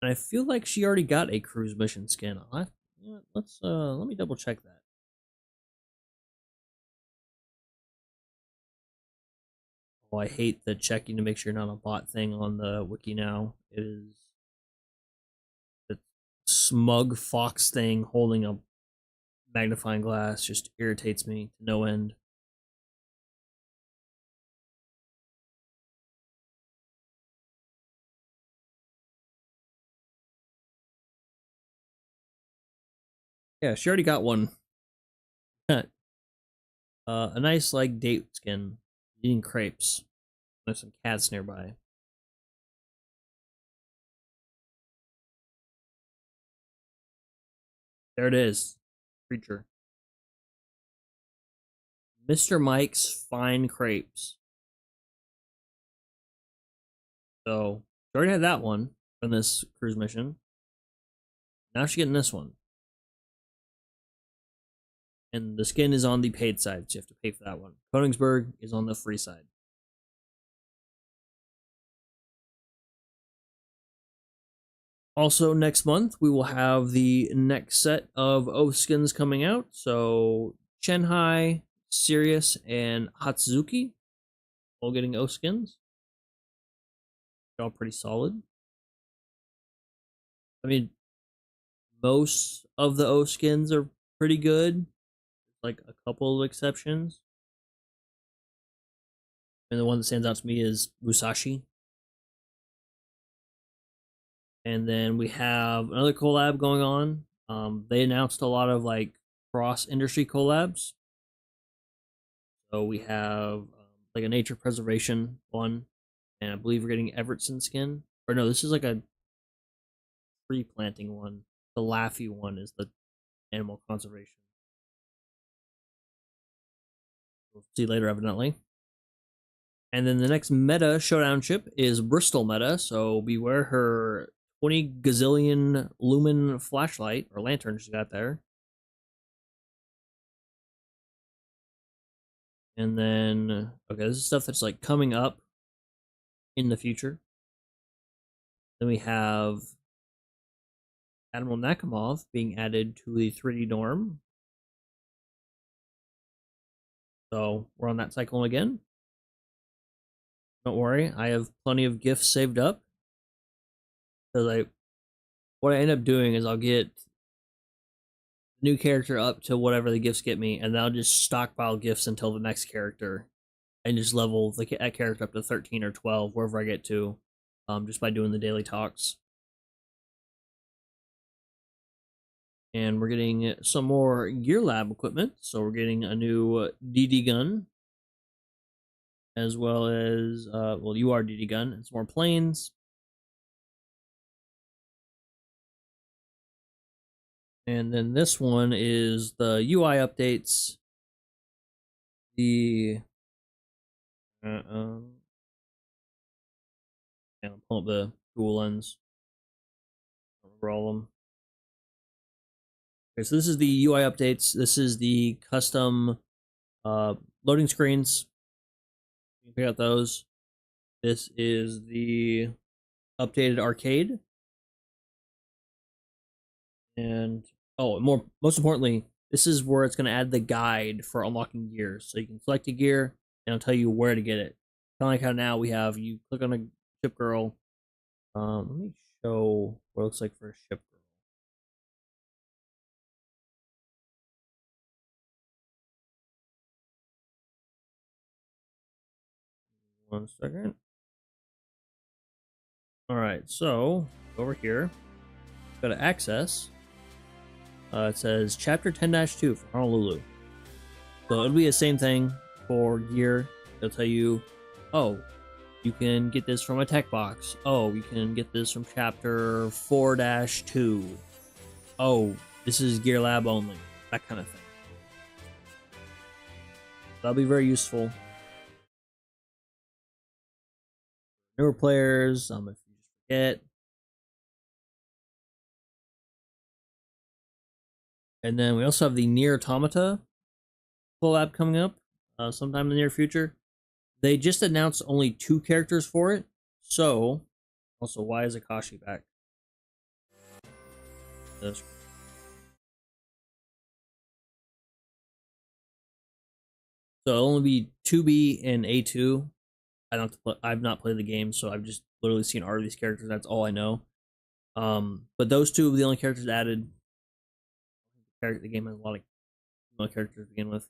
And I feel like she already got a cruise mission skin. Let me double check that. Oh, I hate the checking to make sure you're not a bot thing on the wiki now. It is the smug fox thing holding a magnifying glass just irritates me to no end. Yeah, she already got one. A nice like date skin, eating crepes. There's some cats nearby. There it is, creature. Mr. Mike's Fine Crepes. So she already had that one from this cruise mission. Now she's getting this one. And the skin is on the paid side, so you have to pay for that one. Königsberg is on the free side. Also, next month we will have the next set of O skins coming out. So Chenhai, Sirius, and Hatsuki all getting O skins. They're all pretty solid. I mean, most of the O skins are pretty good. Like a couple of exceptions. And the one that stands out to me is Musashi. And then we have another collab going on. They announced a lot of like cross industry collabs. So we have like a nature preservation one, and I believe we're getting Evertson skin. Or no, this is like a tree planting one. The Laffy one is the animal conservation. We'll see later, evidently. And then the next meta showdown ship is Bristol meta, so beware her 20 gazillion lumen flashlight or lantern she's got there. And then, okay, this is stuff that's like coming up in the future. Then we have Admiral Nakamov being added to the 3D norm. So we're on that cycle again. Don't worry, I have plenty of gifts saved up. Because what I end up doing is I'll get new character up to whatever the gifts get me, and then I'll just stockpile gifts until the next character, and just level that character up to 13 or 12 wherever I get to, just by doing the daily talks. And we're getting some more Gear Lab equipment, so we're getting a new DD gun, as well as well, UR-DD gun, and some more planes. And then this one is the UI updates. The and I'll pull up the dual lens. I don't remember all of them. Okay, so this is the UI updates. This is the custom loading screens. You can pick out those. This is the updated arcade. And most importantly, this is where it's going to add the guide for unlocking gears. So you can select a gear, and it'll tell you where to get it. Kind of like how now we have, you click on a ship girl. Let me show what it looks like for a ship girl. One second. All right, so over here, go to access. It says Chapter 10-2 for Honolulu. So it'll be the same thing for gear. It'll tell you, oh, you can get this from a tech box. Oh, you can get this from Chapter 4-2. Oh, this is Gear Lab only. That kind of thing. That'll be very useful. Newer players, if you just forget. And then we also have the Nier Automata collab coming up sometime in the near future. They just announced only 2 characters for it. So, also, why is Akashi back? So it'll only be 2B and A2. I've not played the game, so I've just literally seen art of these characters. That's all I know. But those 2 are the only characters added. The game has a lot of characters to begin with.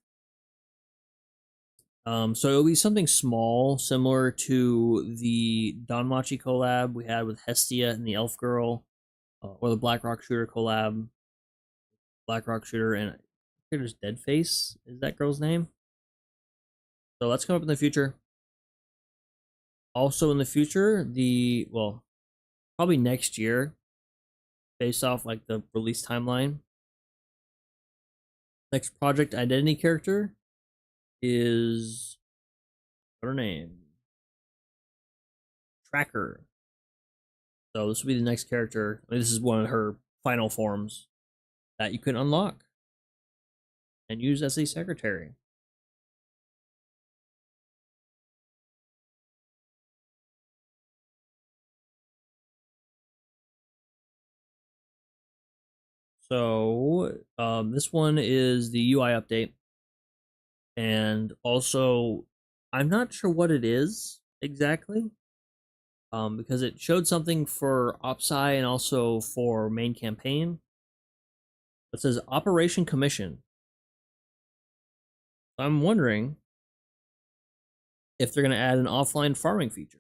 So it'll be something small, similar to the Danmachi collab we had with Hestia and the Elf Girl, or the Blackrock Shooter collab. Blackrock Shooter and there's Deadface is that girl's name. So that's coming up in the future. Also in the future, probably next year, based off like the release timeline. Next project identity character is what her name? Tracker. So this will be the next character. This is one of her final forms that you can unlock and use as a secretary. So this one is the UI update, and also I'm not sure what it is exactly, because it showed something for OpSci and also for main campaign. It says Operation Commission. I'm wondering if they're going to add an offline farming feature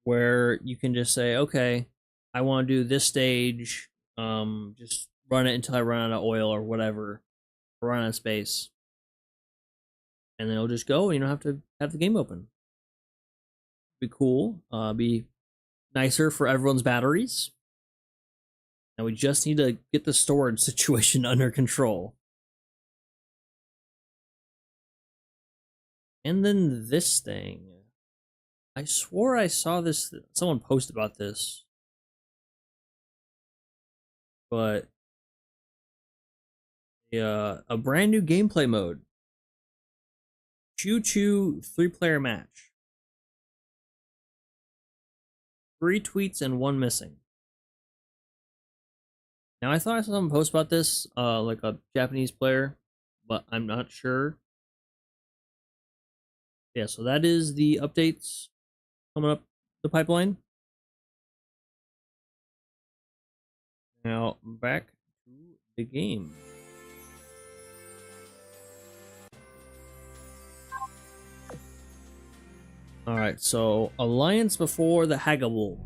where you can just say, okay, I want to do this stage, just run it until I run out of oil or whatever, or run out of space, and then it'll just go, and you don't have to have the game open. Be cool. Be nicer for everyone's batteries. And we just need to get the storage situation under control. And then this thing. I swore I saw this, someone post about this. But a brand new gameplay mode. Choo Choo 3-player match. 3 tweets and 1 missing. Now I thought I saw someone post about this, like a Japanese player, but I'm not sure. Yeah, so that is the updates coming up the pipeline. Now back to the game. Alright, so Alliance before the Hagiobull.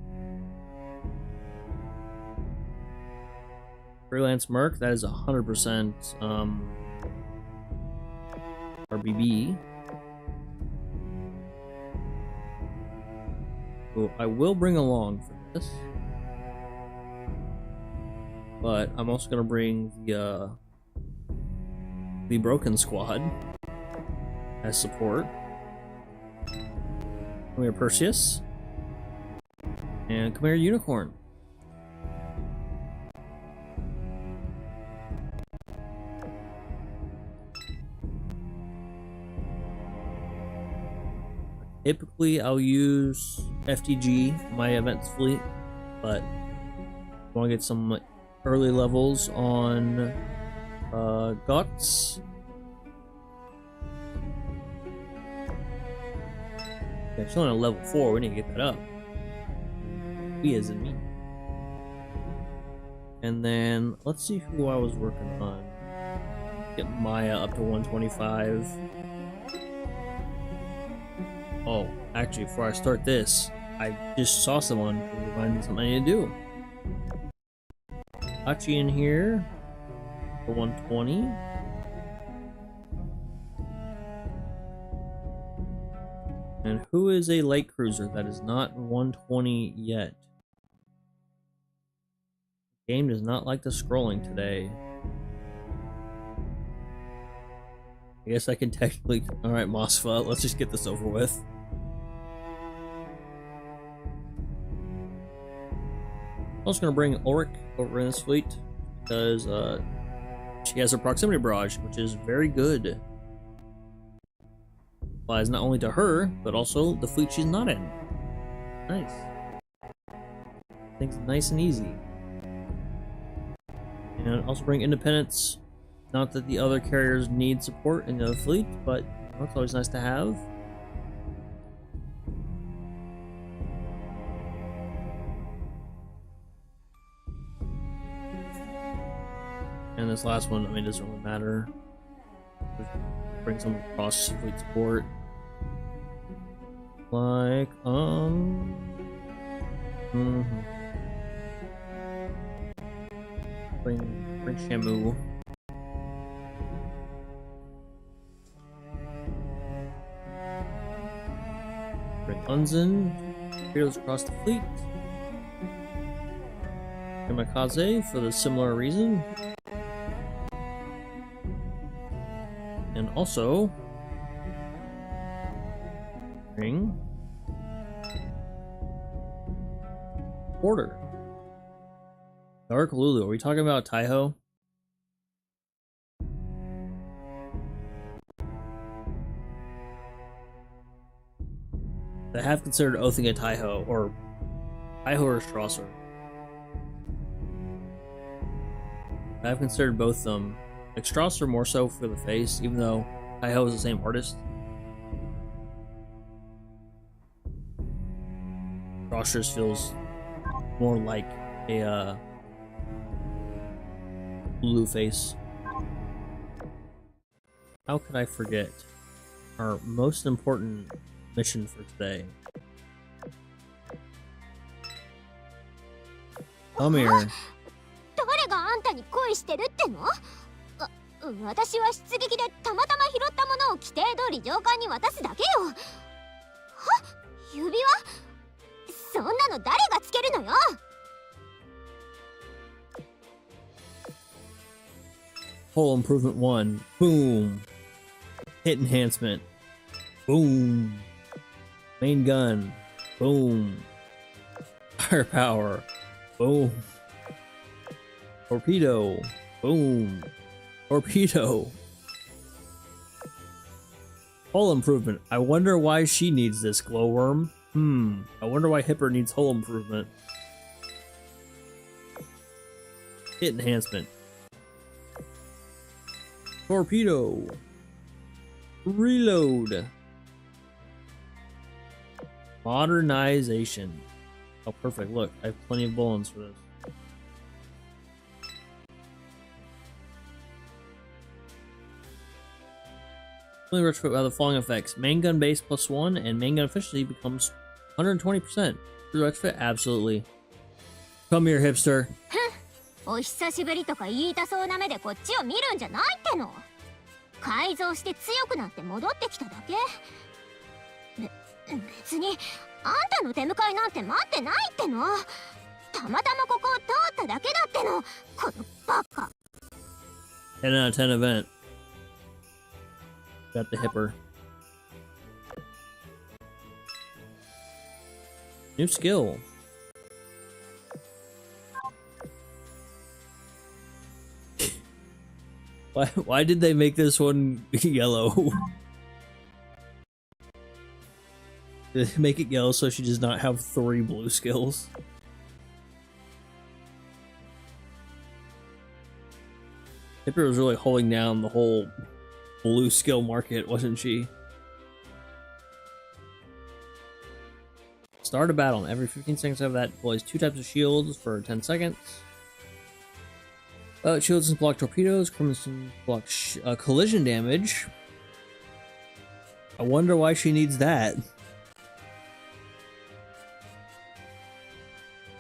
Freelance Merc, that is 100% RBB. Who I will bring along for this. But I'm also gonna bring the Broken Squad as support. Come here, Perseus. And come here, Unicorn. Typically, I'll use FTG, my events fleet, but I want to get some early levels on Guts. Yeah, it's only on level 4, we need to get that up. We as in me. And then, let's see who I was working on. Get Maya up to 125. Oh, actually, before I start this, I just saw someone who reminded me of something I need to do. Hachi in here for 120. And who is a light cruiser that is not 120 yet? The game does not like the scrolling today. I guess I can technically... Alright, Mosfa, let's just get this over with. I'm also going to bring Ulrich over in this fleet, because she has a proximity barrage, which is very good. Applies not only to her, but also the fleet she's not in. Nice. Things nice and easy. And also bring Independence. Not that the other carriers need support in the fleet, but it's always nice to have. And this last one, I mean, it doesn't really matter. Bring some cross fleet support. Like, Bring Shamu. Bring Unzen. Heroes across the fleet. Kamikaze for the similar reason. And also bring Porter. Dark Lulu. Are we talking about Taiho? I have considered oathing a Taiho or Strasser. I've considered both of them. Like Strasser more so for the face, even though Hi-Ho is the same artist. Strasser's feels more like a blue face. How could I forget our most important mission for today? Come here. 誰があんたに恋してるっての？私は出撃でたまたま拾ったものを規定通り上官に渡すだけよ。は？指輪？そんなの誰がつけるのよ。 Whole improvement 1. Boom. Hit enhancement. Boom. Main gun. Boom. Firepower. Boom. Torpedo. Boom. Torpedo. Hull improvement. I wonder why she needs this, glowworm. I wonder why Hipper needs hull improvement. Hit enhancement. Torpedo. Reload. Modernization. Oh, perfect. Look, I have plenty of bullets for this. Only retrofit by the following effects. Main gun base +1 and main gun efficiency becomes 120%. Retrofit? Absolutely. Come here, hipster. お久しぶりとか言いたそうな目でこっちを見るんじゃないっての。改造して強くなって戻ってきただけ。別にあんたの出迎えなんて待ってないっての。たまたまここを通っただけだっての。このバカ。10 out of 10 event. Got the hipper. New skill. Why did they make this one yellow? Did they make it yellow so she does not have 3 blue skills? Hipper was really holding down the whole blue skill market, wasn't she? Start a battle. Every 15 seconds after that, deploys 2 types of shields for 10 seconds. Shields can block torpedoes, crimson block collision damage. I wonder why she needs that.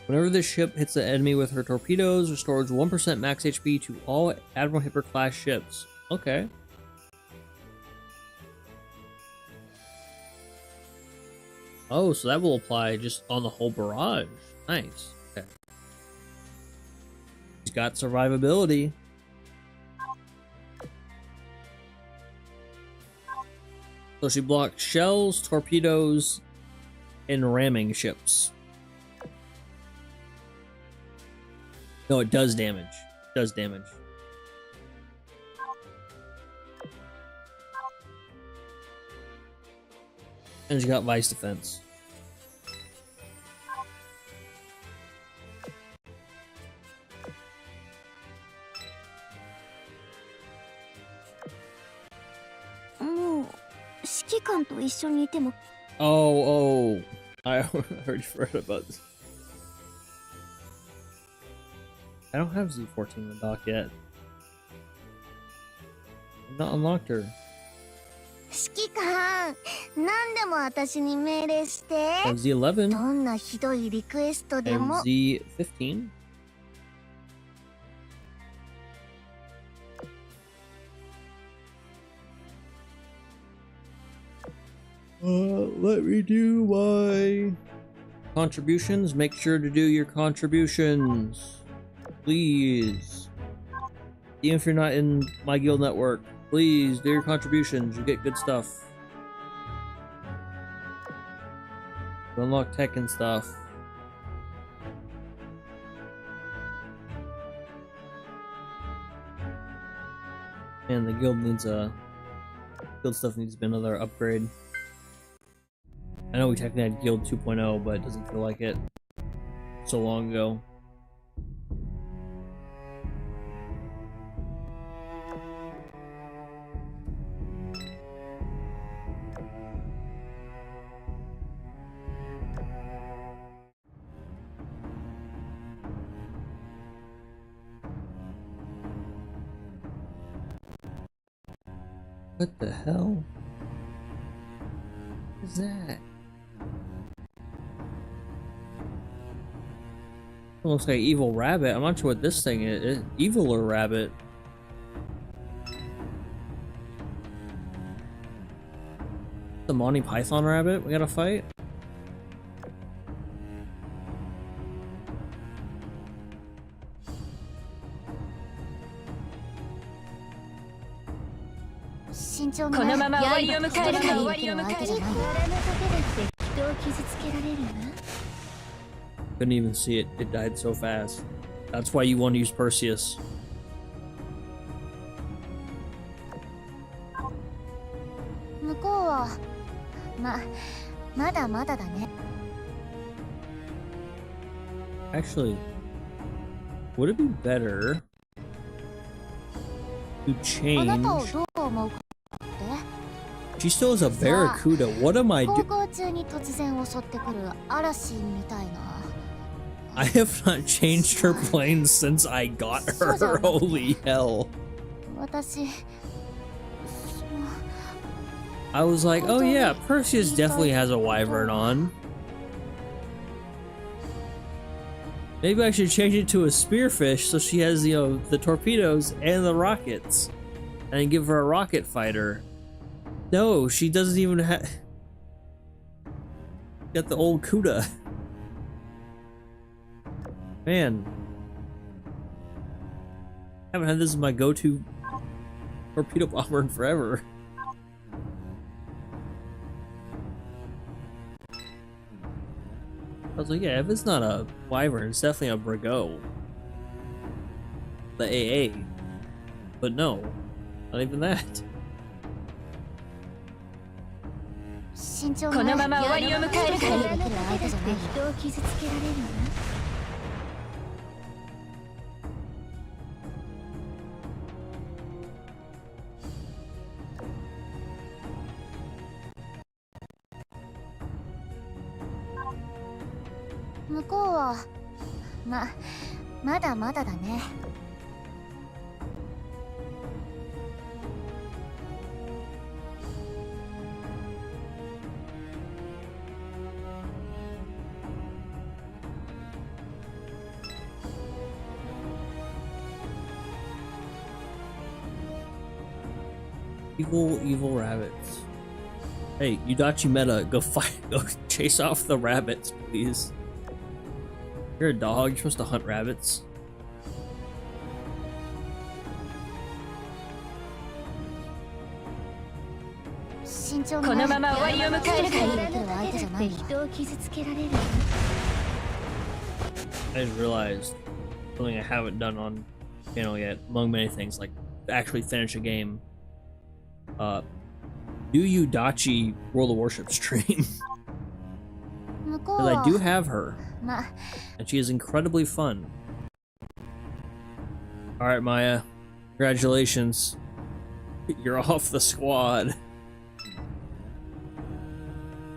Whenever this ship hits the enemy with her torpedoes, restores 1% max HP to all Admiral Hipper class ships. Okay. Oh, so that will apply just on the whole barrage. Nice. Okay. She's got survivability. So she blocks shells, torpedoes, and ramming ships. No, it does damage. It does damage. And she got vice defense. Oh, I already forgot about this. I don't have Z14 in the dock yet. I've not unlocked her. 指揮官、何でも私に命令して。 I have Z11. どんなひどいリクエスト I で have も。 Z15. Let me do my contributions. Make sure to do your contributions, please. Even if you're not in my guild network, please do your contributions. You get good stuff. You unlock tech and stuff. And the guild needs a guild stuff needs to be another upgrade. I know we technically had Guild 2.0, but it doesn't feel like it. So long ago. What the hell is that? It looks like evil rabbit. I'm not sure what this thing is. Evil or rabbit? The Monty Python rabbit we gotta fight? Couldn't even see it. It died so fast. That's why you want to use Perseus. Actually, would it be better to change? She still has a barracuda. What am I doing? I have not changed her plane since I got her. Holy hell. I was like, oh yeah, Perseus definitely has a wyvern on. Maybe I should change it to a spearfish so she has, you know, the torpedoes and the rockets. And give her a rocket fighter. No, she doesn't even have... Got the old Cuda. Man. Haven't had this as my go-to torpedo bomber in forever. I was like, yeah, if it's not a wyvern, it's definitely a Brago. The AA. But no, not even that. Evil rabbits. Hey, Udachi Meta, go fight, go chase off the rabbits, please. You're a dog, you're supposed to hunt rabbits. I just realized something I haven't done on channel yet, among many things, like actually finish a game. Do Udachi World of Warship stream? Because I do have her, and she is incredibly fun. Alright, Maya. Congratulations. You're off the squad.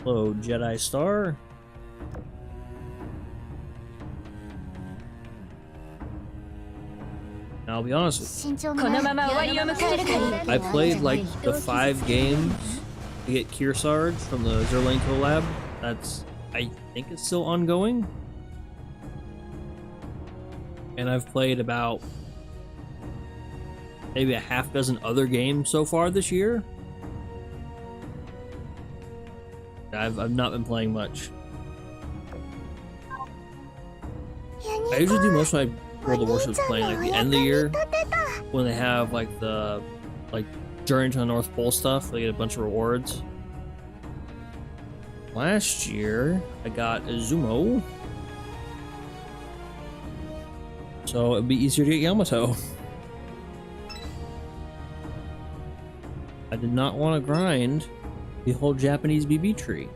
Hello, Jedi Star. Now, I'll be honest with you. I played like the 5 games to get Kearsarge from the Zerlane collab. That's, I think it's still ongoing. And I've played about maybe a half dozen other games so far this year. I've not been playing much. I usually do most of my World of Warships playing like the end of the year when they have like the Journey to the North Pole stuff. They get a bunch of rewards. Last year I got Izumo, so it'd be easier to get Yamato. I did not want to grind the whole Japanese BB tree.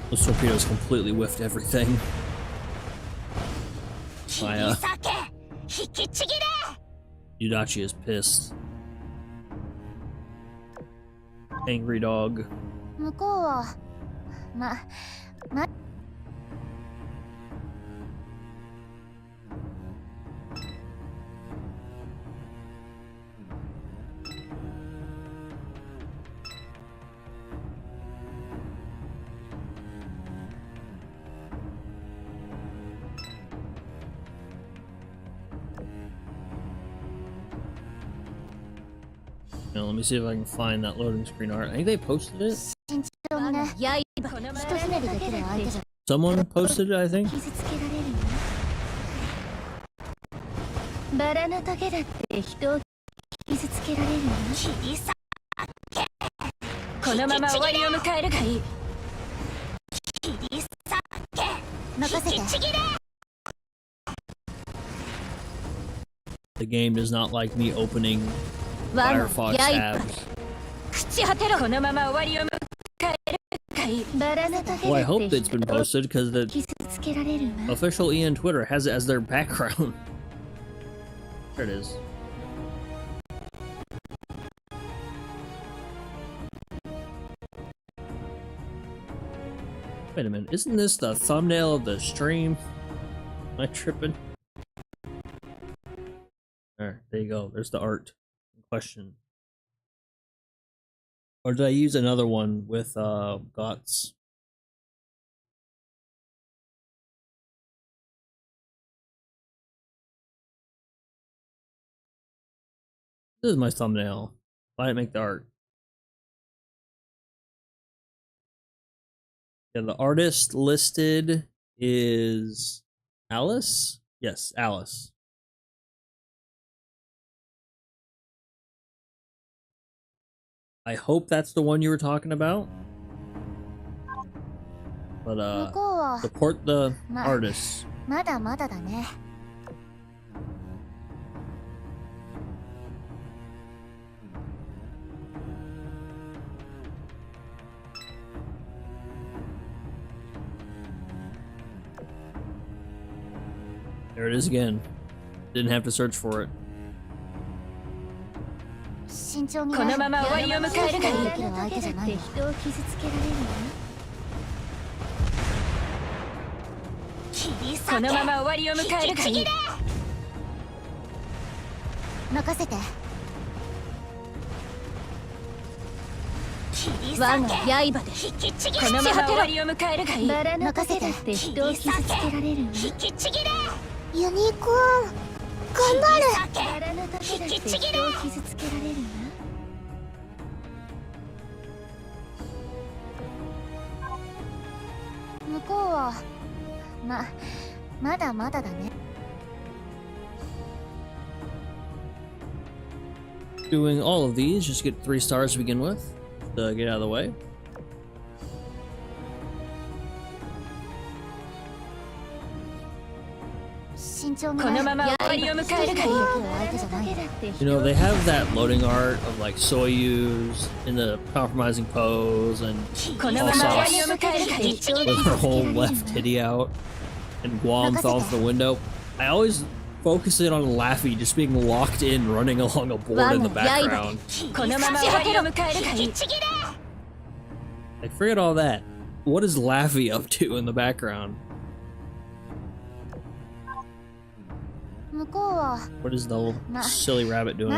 Those torpedoes completely whiffed everything. Maya. Udachi is pissed. Angry dog. 向こうはNow, let me see if I can find that loading screen art. I think they posted it. 慎重にね。一ひねりできる相手じゃ Someone posted it, I think. 傷つけられるよ。バラのトゲだって人を傷つけられるよ。切り裂け。このまま終わりを迎えるがいい。切り裂け。任せて。 The game does not like me opening 我の Firefox 刃 tabs. 朽ち果てろ。このまま終わりを迎えるがいい。バラのトゲだって Well, I hope it's 人 been を posted because the 傷つけられるわ。 official EN Twitter has it as their background. There it is. Wait a minute, isn't this the thumbnail of the stream? Am I tripping? There you go. There's the art in question. Or did I use another one with Guts? This is my thumbnail. Why didn't make the art? Yeah, the artist listed is Alice? Yes, Alice. I hope that's the one you were talking about. But 向こうは support the artists. まだまだだね。 There it is again. Didn't have to search for it. 慎重にね。このまま終わりを迎えるがいい。できる相手じゃない。人を傷つけられるわ。切り裂け。このまま終わりを迎えるがいい。任せて。我が刃でこのまま終わりを迎えるがいい。バラのトゲだって人を傷つけられるわ。ユニコーン頑張る。バラのトゲだって人を傷つけられるわ。向こうはまだまだだね。 Doing all of these, just get 3 stars to begin with. To get out of the way. You know, they have that loading art of like Soyuz in the compromising pose and all sauce with her whole left titty out and Guam falls through the window. I always focus in on Laffy just being locked in, running along a board in the background. Like, forget all that. What is Laffy up to in the background? What is the little silly rabbit doing?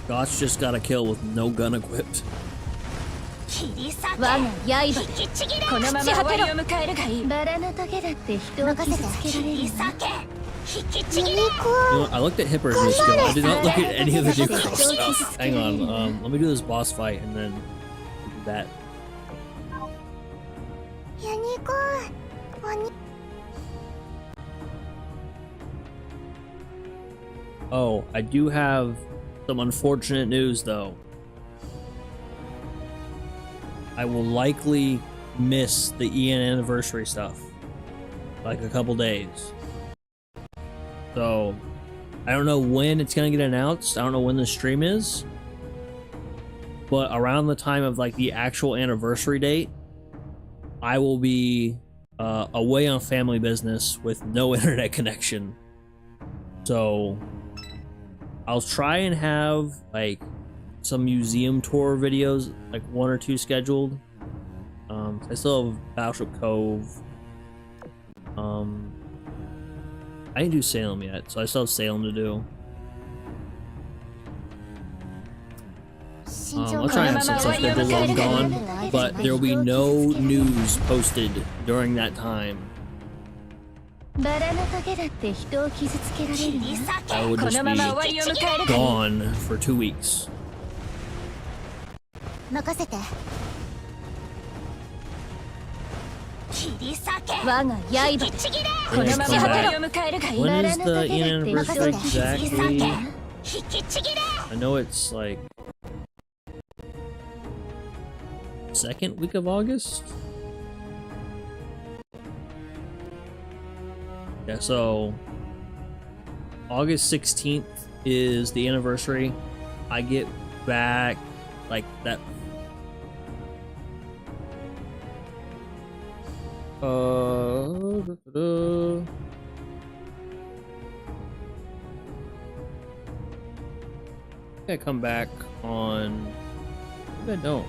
Gotch just got a kill with no gun equipped. You know what? I looked at Hipper's new skill. I did not look at any of the new girl stuff. Hang on, let me do this boss fight and then do that. Oh, I do have some unfortunate news though. I will likely miss the EN anniversary stuff, like a couple days. So I don't know when it's gonna get announced. I don't know when the stream is, but around the time of like the actual anniversary date, I will be away on family business with no internet connection. So I'll try and have like some museum tour videos, like 1 or 2 scheduled. I still have Battleship Cove. I didn't do Salem yet, so I still have Salem to do. I'll try and have some stuff scheduled while I'm gone, but there will be no news posted during that time. I will just be gone for 2 weeks. And then come back. When is the anniversary exactly? I know it's like 2nd week of August. Yeah, so August 16th is the anniversary. I get back like that. I come back on. Maybe I don't.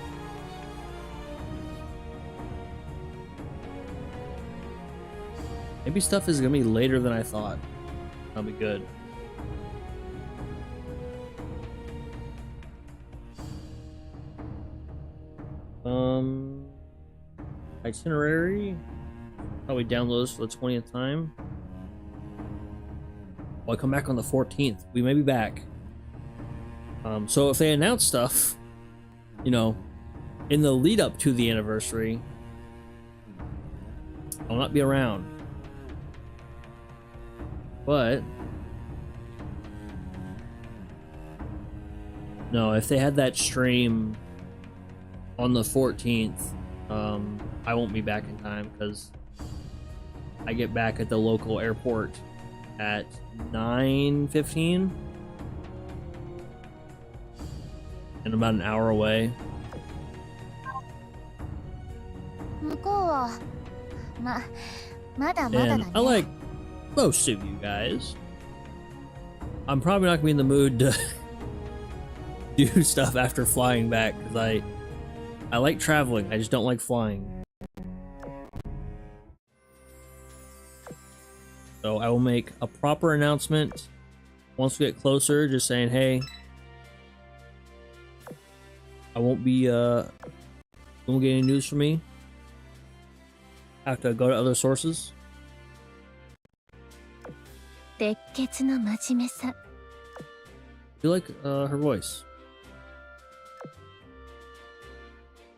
Maybe stuff is gonna be later than I thought. That'll be good. Itinerary. Probably download this for the 20th time. Well, I come back on the 14th. We may be back. So if they announce stuff, you know, in the lead up to the anniversary, I'll not be around. But no, if they had that stream on the 14th, I won't be back in time because I get back at the local airport at 9:15 and about an hour away. And I like most of you guys. I'm probably not gonna be in the mood to do stuff after flying back because I like traveling. I just don't like flying. So I will make a proper announcement once we get closer, just saying, hey, I won't be you won't get any news from me. I have to go to other sources. I feel like her voice.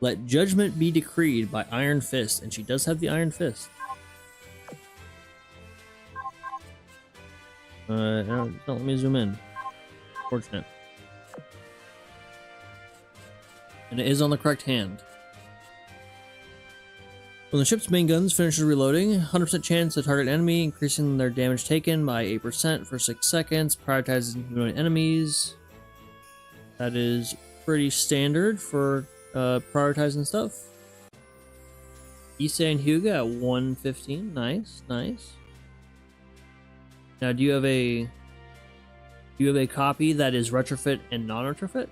Let judgment be decreed by Iron Fist, and she does have the Iron Fist. No, don't let me zoom in. Fortunate. And it is on the correct hand. When the ship's main guns finishes reloading, 100% chance to target enemy, increasing their damage taken by 8% for 6 seconds, prioritizing humanoid enemies. That is pretty standard for prioritizing stuff. Issa and Hyuga at 115. Nice, nice. Now, do you have a copy that is retrofit and non-retrofit?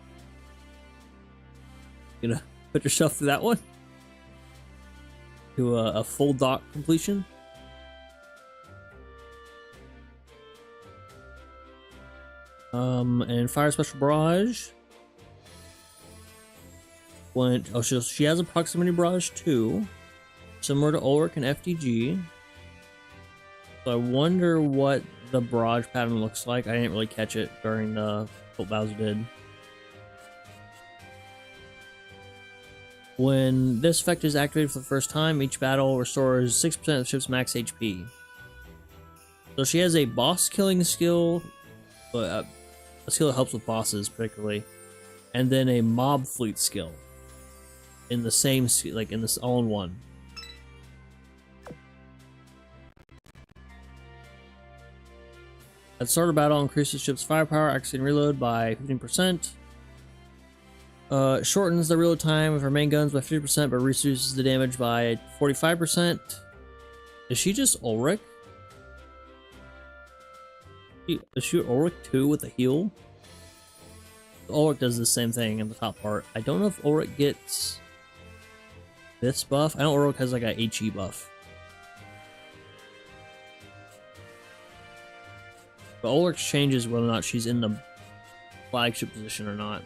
You gonna put yourself through that one? To a full dock completion? And Fire Special Barrage went. Oh, she has a Proximity Barrage too, similar to Ulrich and FDG. So I wonder what the barrage pattern looks like. I didn't really catch it during the what Bowser did. When this effect is activated for the first time, each battle restores 6% of the ship's max HP. So she has a boss killing skill, a skill that helps with bosses particularly, and then a mob fleet skill. in the same, like in this all in one. At start of battle, increases the ship's firepower, accuracy, and reload by 15%. Shortens the reload time of her main guns by 50%, but reduces the damage by 45%. Is she just Ulrich? Is she Ulrich 2 with a heal? Ulrich does the same thing in the top part. I don't know if Ulrich gets this buff. I know Ulrich has like a HE buff. But Ulrich changes whether or not she's in the flagship position or not.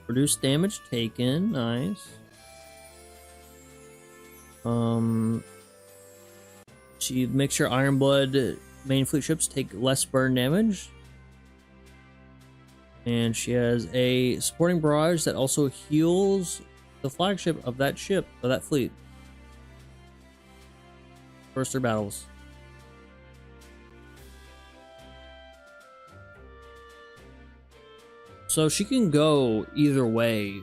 Reduce damage taken, nice. She makes sure Ironblood main fleet ships take less burn damage. And she has a supporting barrage that also heals the flagship of that ship, of that fleet. First their battles. So she can go either way,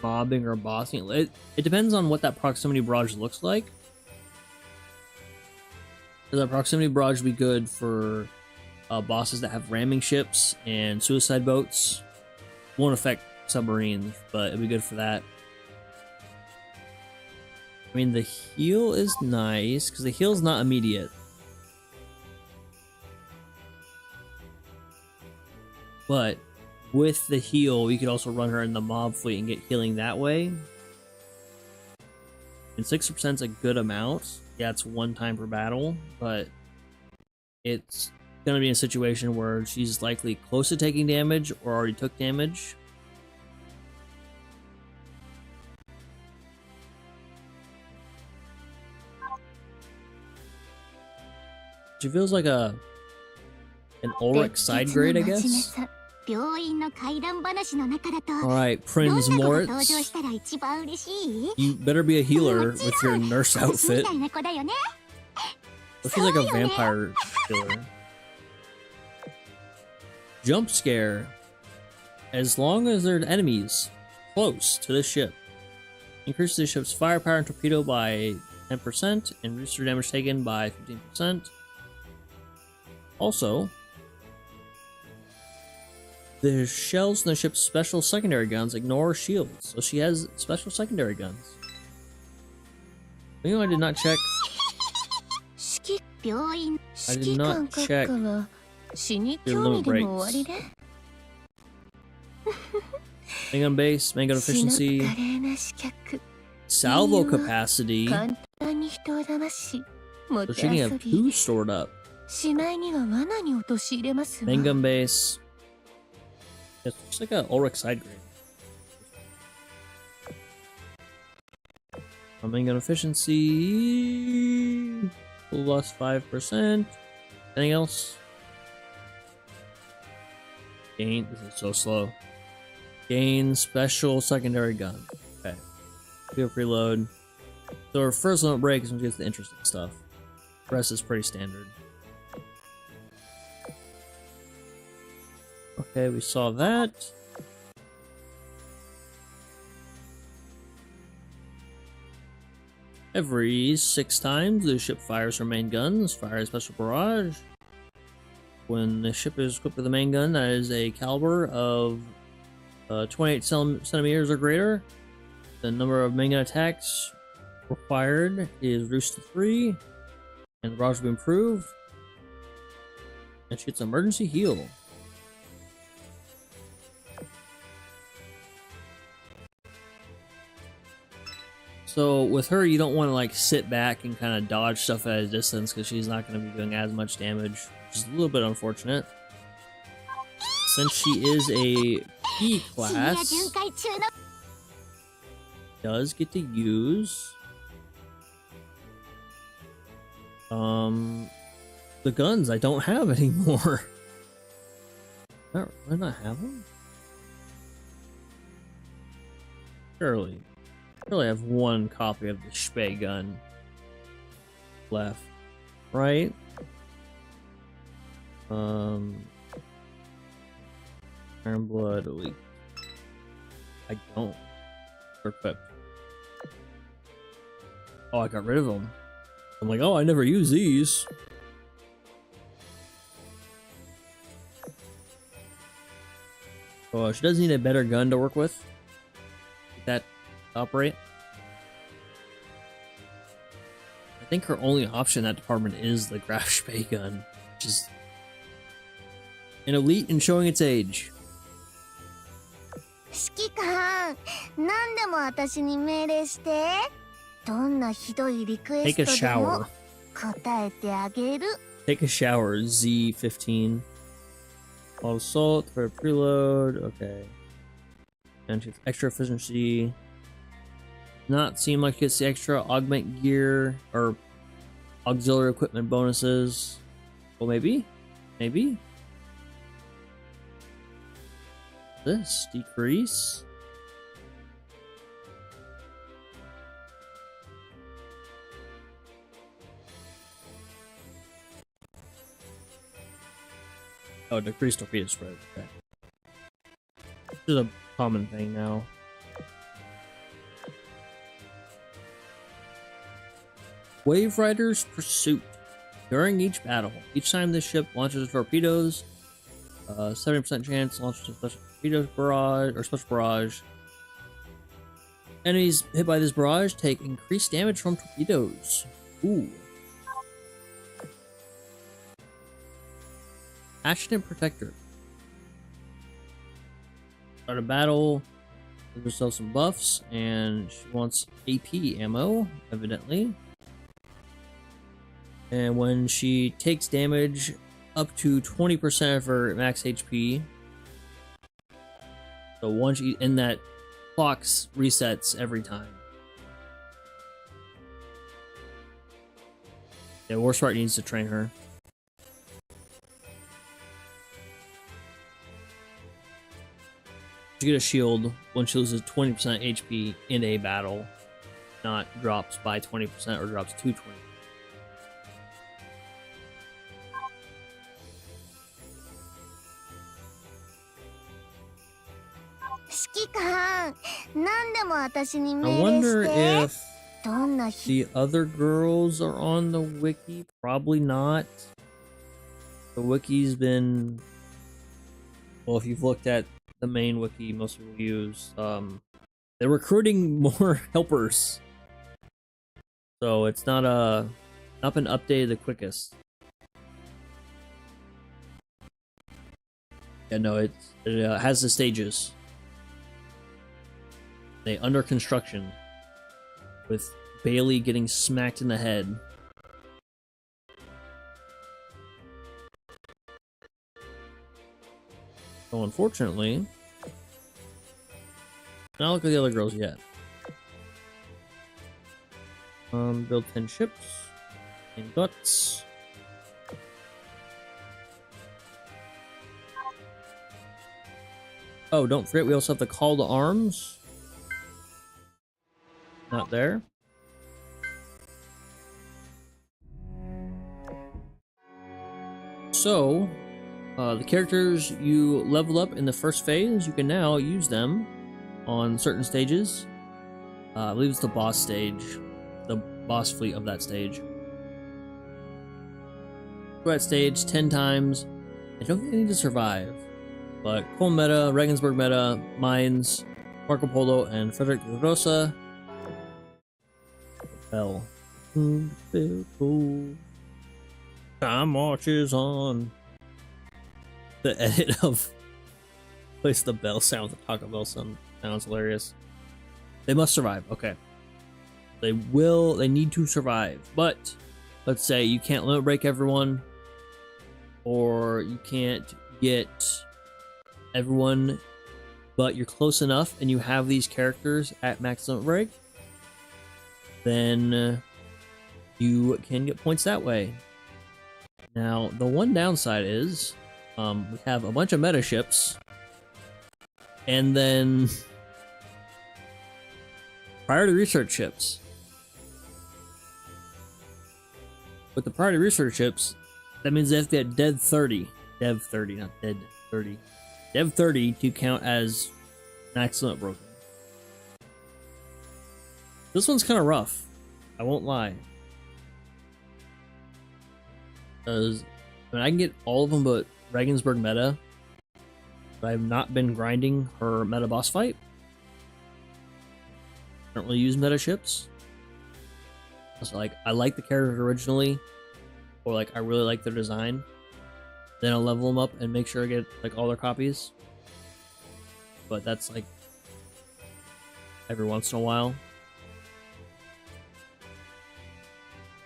mobbing or bossing. It depends on what that proximity barrage looks like. Because that proximity barrage would be good for bosses that have ramming ships and suicide boats. Won't affect submarines, but it'd be good for that. I mean, the heal is nice, because the heal's not immediate. But with the heal, you could also run her in the mob fleet and get healing that way. And 6% is a good amount. Yeah, it's one time per battle, but it's going to be in a situation where she's likely close to taking damage or already took damage. She feels like an Ulrich side grade, I guess. Alright, Prince Moritz. You better be a healer with your nurse outfit. But she's like a vampire killer. Jump scare. As long as there are enemies close to this ship. Increases the ship's firepower and torpedo by 10% and reduces their damage taken by 15%. Also, the shells in the ship's special secondary guns ignore shields, so she has special secondary guns. You know, I did not check. I did not check the limit breaks. Main gun base, main gun efficiency, salvo capacity. So she can have 2 stored up. Main gun base. It's just like an Ulrich side grade. Main gun efficiency plus 5%. Anything else? Gain. This is so slow. Gain special secondary gun. Okay. Feel preload. So our first limit break is when we get the interesting stuff. The rest is pretty standard. Okay, we saw that. Every 6 times, the ship fires her main guns, fire a special barrage. When the ship is equipped with a main gun that is a caliber of 28 centimeters or greater, the number of main gun attacks required is reduced to 3, and the barrage will be improved. And she gets emergency heal. So with her, you don't want to like sit back and kind of dodge stuff at a distance because she's not going to be doing as much damage, which is a little bit unfortunate. Since she is a P class, does get to use the guns I don't have anymore. Do I not have them? Surely. I really have 1 copy of the Spey gun left, right? Iron Blood Elite. I don't. Equipped. Oh, I got rid of them. I'm like, oh, I never use these. Oh, she does need a better gun to work with. That operate. I think her only option in that department is the Graf Spee gun, which is an elite and showing its age. 指揮官、何でも私に命令して。どんなひどいリクエストでも答えてあげる。Take a shower, Z15. Auto assault for preload, okay. And extra efficiency. Not seem like it's the extra augment gear or auxiliary equipment bonuses. Well, maybe? Maybe? This decrease? Oh, decreased torpedo spread. Okay. This is a common thing now. Wave Rider's Pursuit. During each battle, each time this ship launches torpedoes, 70% chance launches a special torpedo barrage or special barrage. Enemies hit by this barrage take increased damage from torpedoes. Ooh. Passionate Protector. Start a battle, give herself some buffs, and she wants AP ammo, evidently. And when she takes damage up to 20% of her max HP, so once she in that clock resets every time. Yeah, Warsmart needs to train her. You get a shield when she loses 20% HP in a battle, not drops by 20% or drops to 20%. I wonder if the other girls are on the wiki. Probably not. The wiki's been... Well, if you've looked at the main wiki most people use, they're recruiting more helpers, so it's not been updated the quickest. Yeah, no, it has the stages. They under construction, with Bailey getting smacked in the head. So unfortunately, not look at the other girls yet. Build 10 ships and guts. Oh, don't forget we also have the call to arms. Not there. So, the characters you level up in the first phase, you can now use them on certain stages. I believe it's the boss stage, the boss fleet of that stage. Go that stage 10 times. I don't think they need to survive, but Cole meta, Regensburg meta, Mines, Marco Polo, and Frederick Rosa. Bell. Time marches on. The edit of place the bell sound with the Taco Bell sounds hilarious. They must survive. Okay. They need to survive. But let's say you can't limit break everyone, or you can't get everyone, but you're close enough and you have these characters at max limit break, then you can get points that way. Now, the one downside is we have a bunch of meta ships, and then priority research ships. With the priority research ships, that means they have to be at dead 30 Dev 30, not Dead 30. Dev 30 to count as an accident broken. This one's kind of rough. I won't lie. Because I can get all of them but Regensburg meta. But I've not been grinding her meta boss fight. I don't really use meta ships. So like, I like the characters originally, or like I really like their design. Then I'll level them up and make sure I get like all their copies. But that's like every once in a while.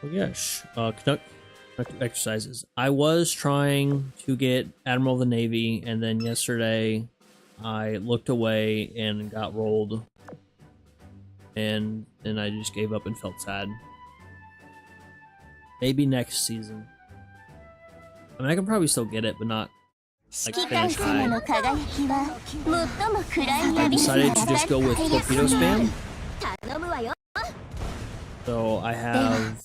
Oh gosh, conduct exercises. I was trying to get Admiral of the Navy, and then yesterday I looked away and got rolled, and then I just gave up and felt sad. Maybe next season. I mean, I can probably still get it, but not like finish high. I decided to just go with torpedo spam. So I have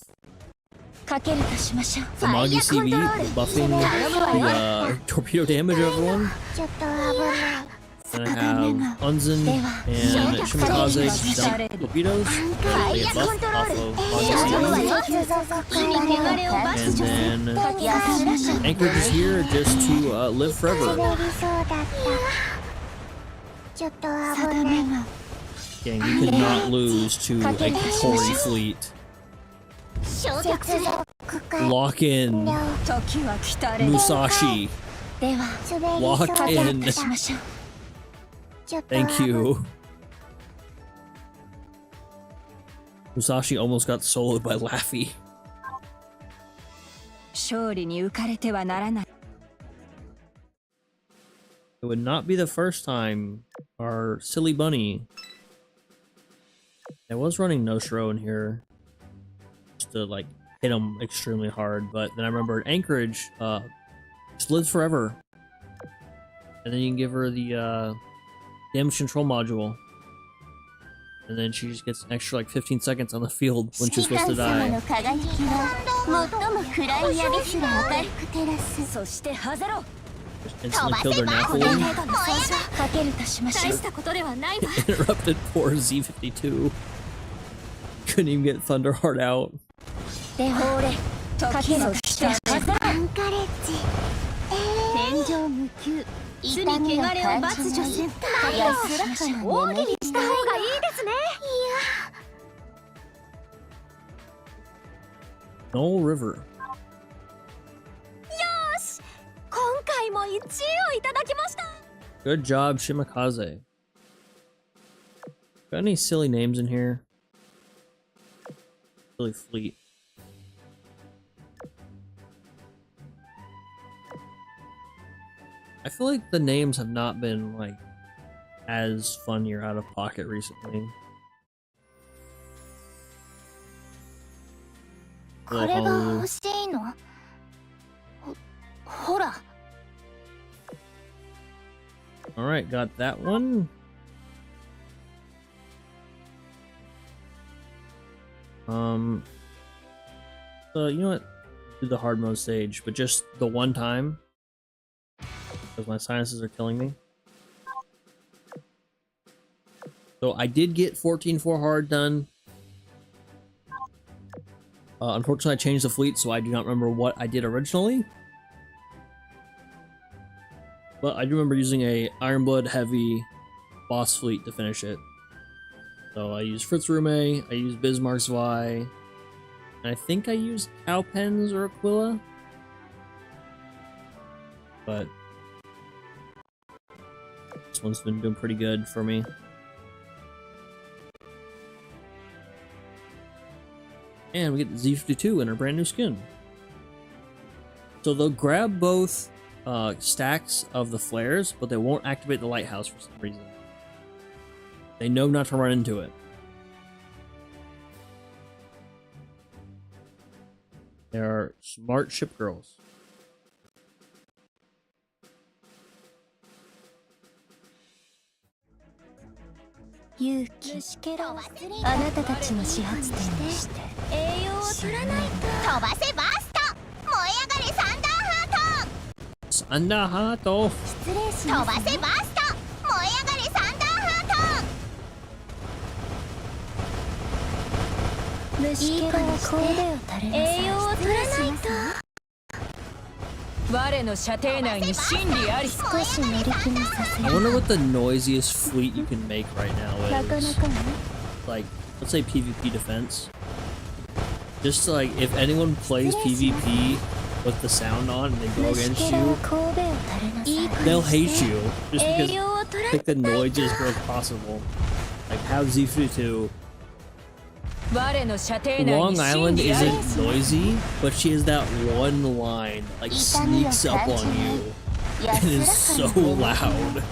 the Magi CV buffing the torpedo damage of everyone. Then I have Unzen and Shimakaze dump torpedoes. They get buffed off of Magi CV. And then Anchorage is here just to live forever. Dang, you cannot lose to a Tory fleet. Lock in Musashi. Lock in. Thank you. Musashi almost got soloed by Laffy. It would not be the first time our silly bunny. I was running Noshiro in here just to like hit him extremely hard, but then I remembered Anchorage just lives forever. And then you can give her the damage control module. And then she just gets an extra like 15 seconds on the field when she's supposed to die. Just instantly killed her naturally. Interrupted poor Z52. Couldn't even get Thunderheart out. Knoll River. Good job, Shimakaze. Got any silly names in here? Silly fleet. I feel like the names have not been like as funny or out of pocket recently. Alright, got that one. So you know what? Do the hard mode stage, but just the one time. Because my sinuses are killing me. So I did get 14-4 hard done. Unfortunately, I changed the fleet, so I do not remember what I did originally. But I do remember using a Ironblood heavy boss fleet to finish it. So I used Fritz Rume, I used Bismarck Zwei, and I think I used Cowpens or Aquila. But this one's been doing pretty good for me. And we get the Z52 in her brand new skin. So they'll grab both stacks of the flares, but they won't activate the lighthouse for some reason. They know not to run into it. They are smart ship girls. サンダーハート。失礼します、ね、飛ばせバースト、燃え上がれサンダーハート。虫けらは神戸を垂れなさい。栄養を取らないと。我の射程内に真理あり。少し乗り気にさせる。 I wonder what the noisiest fleet you can make right now is. Like, let's say PvP defense. Just like, if anyone plays PvP with the sound on and they go against you, they'll hate you just because pick the noisiest girl possible. Like, have Zifu 2. Long Island isn't noisy, but she has that one line that like sneaks up on you and is so loud.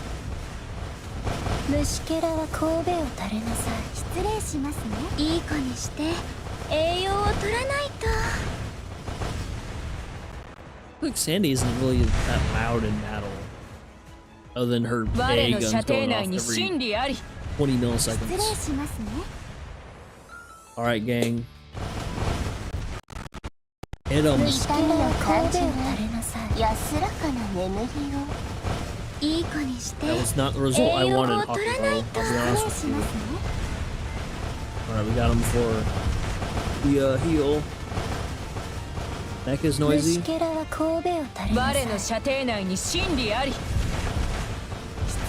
虫けらは神戸を垂れなさい。失礼しますね。いい子にして栄養を取らないと。 Like Sandy isn't really that loud in battle, other than her A guns going off every 20 milliseconds. 失礼しますね。 All right, gang. Hit 'em. 痛みを感じない安らかな眠りを。いい子にして That was not the result I 栄養を wanted, 取らない Hagiobull. と。 I'll 失 be 礼 honest し with ま you. すね。 All right, we got him for the heal. Neck is noisy. 虫けらは神戸を垂れなさい。我の射程内に真理あり。失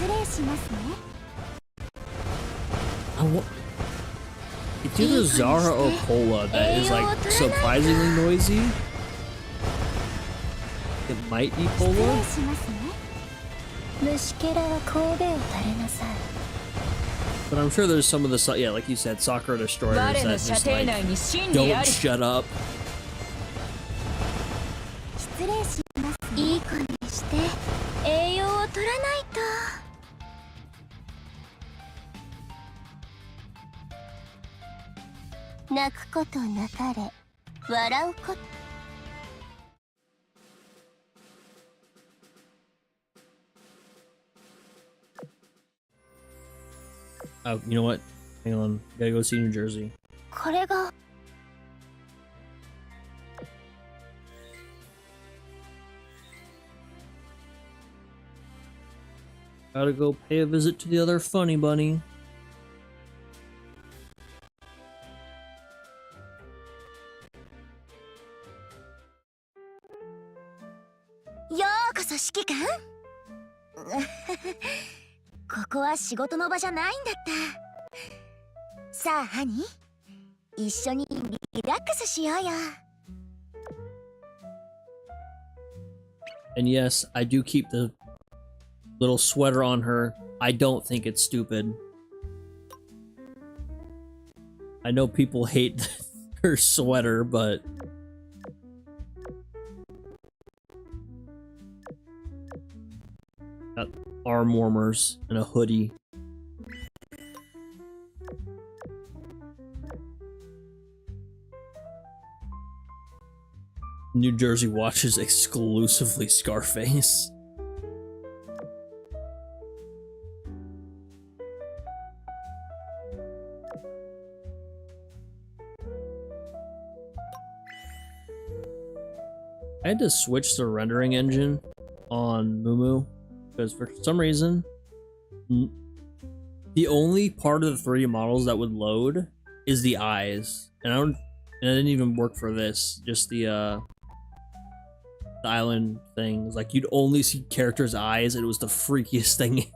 礼しますね。 It's either Zara or Cola that is like surprisingly noisy. It might be 失礼 Cola. しますね。虫けらは神戸を垂れなさい。 But I'm sure there's some of the, yeah, like you said, Sakura Destroyers 我 that の射 just 程 like, 内に真理 don't あり。 shut up. 失礼します。いい子にして栄養を取らないと。泣くことなかれ、笑うこと。 Oh, you know what? Hang on. Gotta go see New Jersey. これが Gotta go pay a visit to the other funny bunny. ようこそ指揮官。ここは仕事の場じゃないんだった。さあハニー、一緒にリラックスしようよ。 And yes, I do keep the little sweater on her. I don't think it's stupid. I know people hate her sweater, but got arm warmers and a hoodie. New Jersey watches exclusively Scarface. I had to switch the rendering engine on Mumu because for some reason the only part of the 3D models that would load is the eyes, and it didn't even work for this. Just the island things, like you'd only see characters' eyes, and it was the freakiest thing.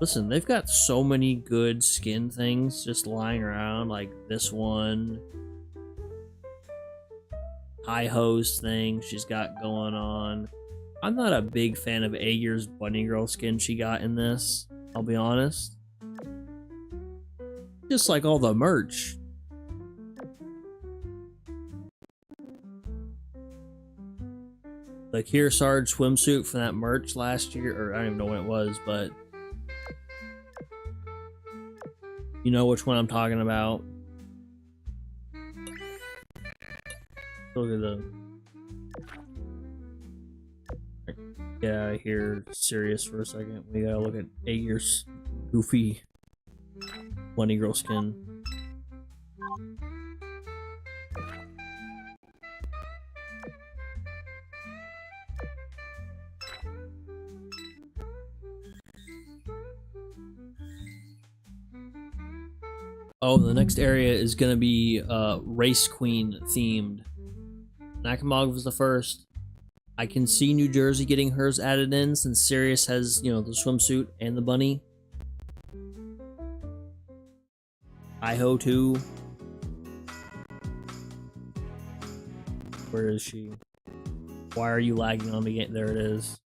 Listen, they've got so many good skin things just lying around, like this one. High host thing she's got going on. I'm not a big fan of Aegir's bunny girl skin she got in this, I'll be honest. Just like all the merch. The Kearsarge swimsuit from that merch last year, or I don't even know when it was, but you know which one I'm talking about. Look at the... Get out of here serious for a second. We gotta look at Aegir's goofy bunny girl skin. Oh, the next area is gonna be Race Queen themed. Nakamog was the first. I can see New Jersey getting hers added in since Sirius has, you know, the swimsuit and the bunny. Idaho too. Where is she? Why are you lagging on me? There it is.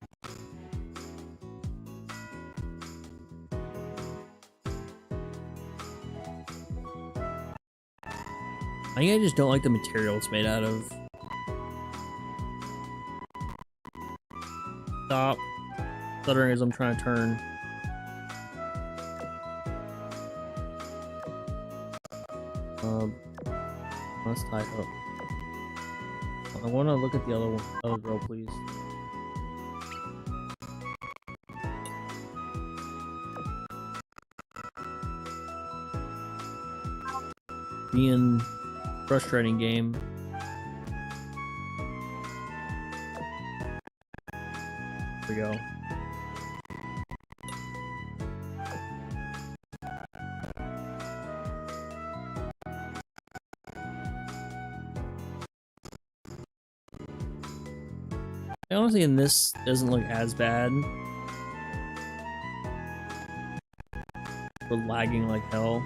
I think I just don't like the material it's made out of. Stop stuttering as I'm trying to turn. Let's tie up. I want to look at the other girl, please. Being frustrating game. There we go. Honestly, in this doesn't look as bad. We're lagging like hell.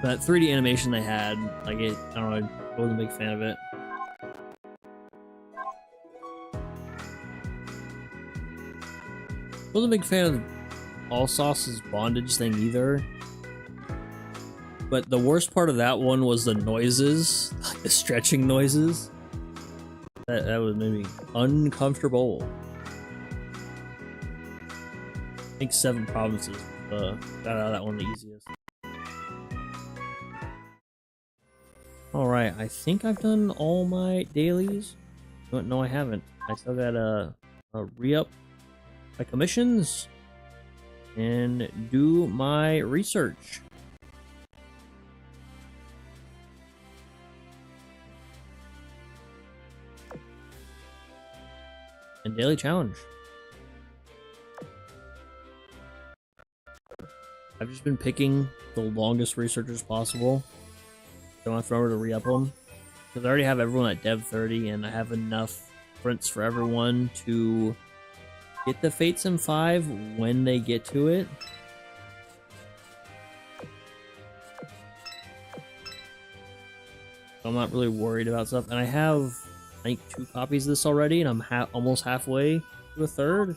That 3D animation they had, like it, I don't know, I wasn't a big fan of it. Wasn't a big fan of All Sauce's bondage thing either. But the worst part of that one was the noises, like the stretching noises. That was maybe uncomfortable. I think 7 provinces got out of that one the easiest. Alright, I think I've done all my dailies. No, I haven't. I still got a re-up my commissions and do my research. And daily challenge. I've just been picking the longest researchers possible. Don't have to remember to re-up them. Because I already have everyone at Dev 30 and I have enough prints for everyone to get the Fates in 5 when they get to it. So I'm not really worried about stuff. And I have, I think, 2 copies of this already, and I'm almost halfway to a third.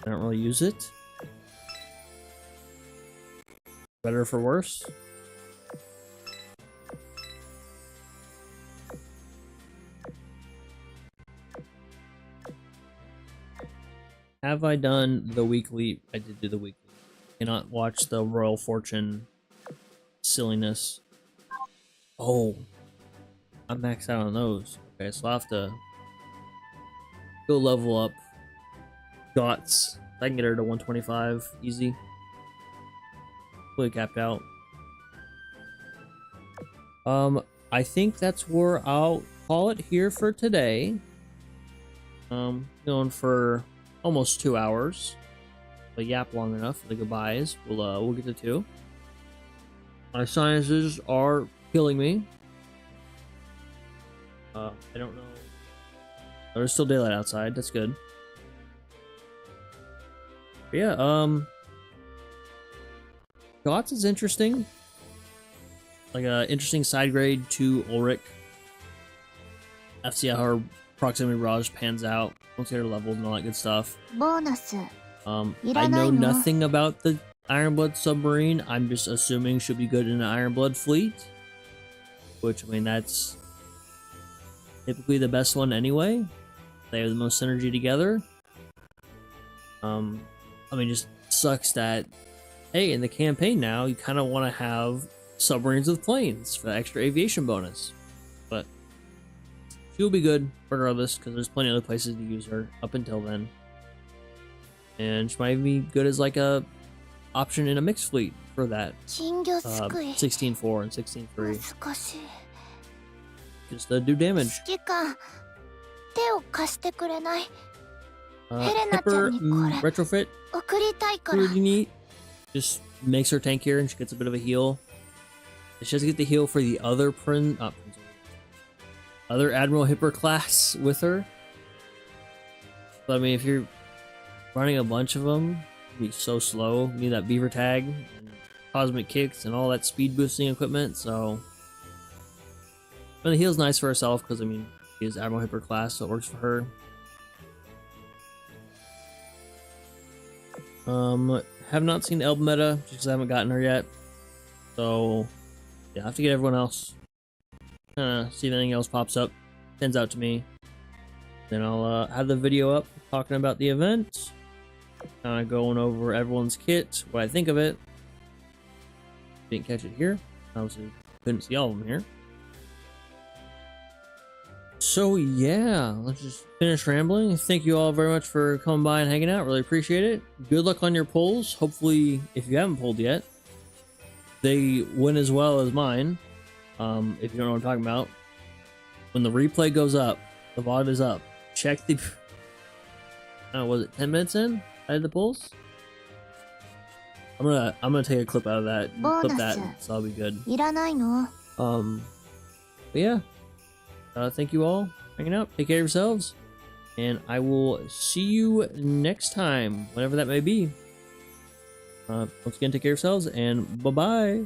I don't really use it. Better for worse. Have I done the weekly? I did do the weekly. Cannot watch the Royal Fortune silliness. Oh, I'm maxed out on those. Okay, so I'll have to go level up Dots. I can get her to 125 easy. Fully capped out. I think that's where I'll call it here for today. Going for almost 2 hours. But yap long enough for the goodbyes. We'll get to 2. My sinuses are killing me. I don't know. There's still daylight outside. That's good. But yeah, Dots is interesting. Like a interesting side grade to Ulrich. Have to see how her proximity barrage pans out. Once you get her leveled and all that good stuff. I know nothing about the Ironblood submarine. I'm just assuming she'll be good in an Ironblood fleet. Which, I mean, that's typically the best one anyway. They have the most synergy together. I mean, just sucks that, hey, in the campaign now, you kind of want to have submarines with planes for the extra aviation bonus. But she'll be good regardless, because there's plenty of other places to use her up until then. And she might even be good as like a option in a mixed fleet for that 16-4 and 16-3. Just to do damage. Pepper retrofit. Pretty neat. just makes her tankier and she gets a bit of a heal. She doesn't get the heal for the other other Admiral Hipper class with her. But I mean, if you're running a bunch of them, it'd be so slow. You need that beaver tag and cosmic kicks and all that speed boosting equipment. So, but the heal's nice for herself because I mean, she is Admiral Hipper class, so it works for her. Have not seen Elb meta just because I haven't gotten her yet. So, yeah, I have to get everyone else. See if anything else pops up, sends out to me. Then I'll have the video up talking about the event. Going over everyone's kit, what I think of it. Didn't catch it here. Obviously, couldn't see all of them here. So yeah, let's just finish rambling. Thank you all very much for coming by and hanging out. Really appreciate it. Good luck on your polls. Hopefully, if you haven't pulled yet, they win as well as mine. If you don't know what I'm talking about, when the replay goes up, the VOD is up. Check the. Was it 10 minutes in? I had the polls. I'm gonna take a clip out of that. Clip that, so I'll be good. But yeah. Thank you all for hanging out. Take care of yourselves. And I will see you next time, whenever that may be. Once again, take care of yourselves, and bye-bye.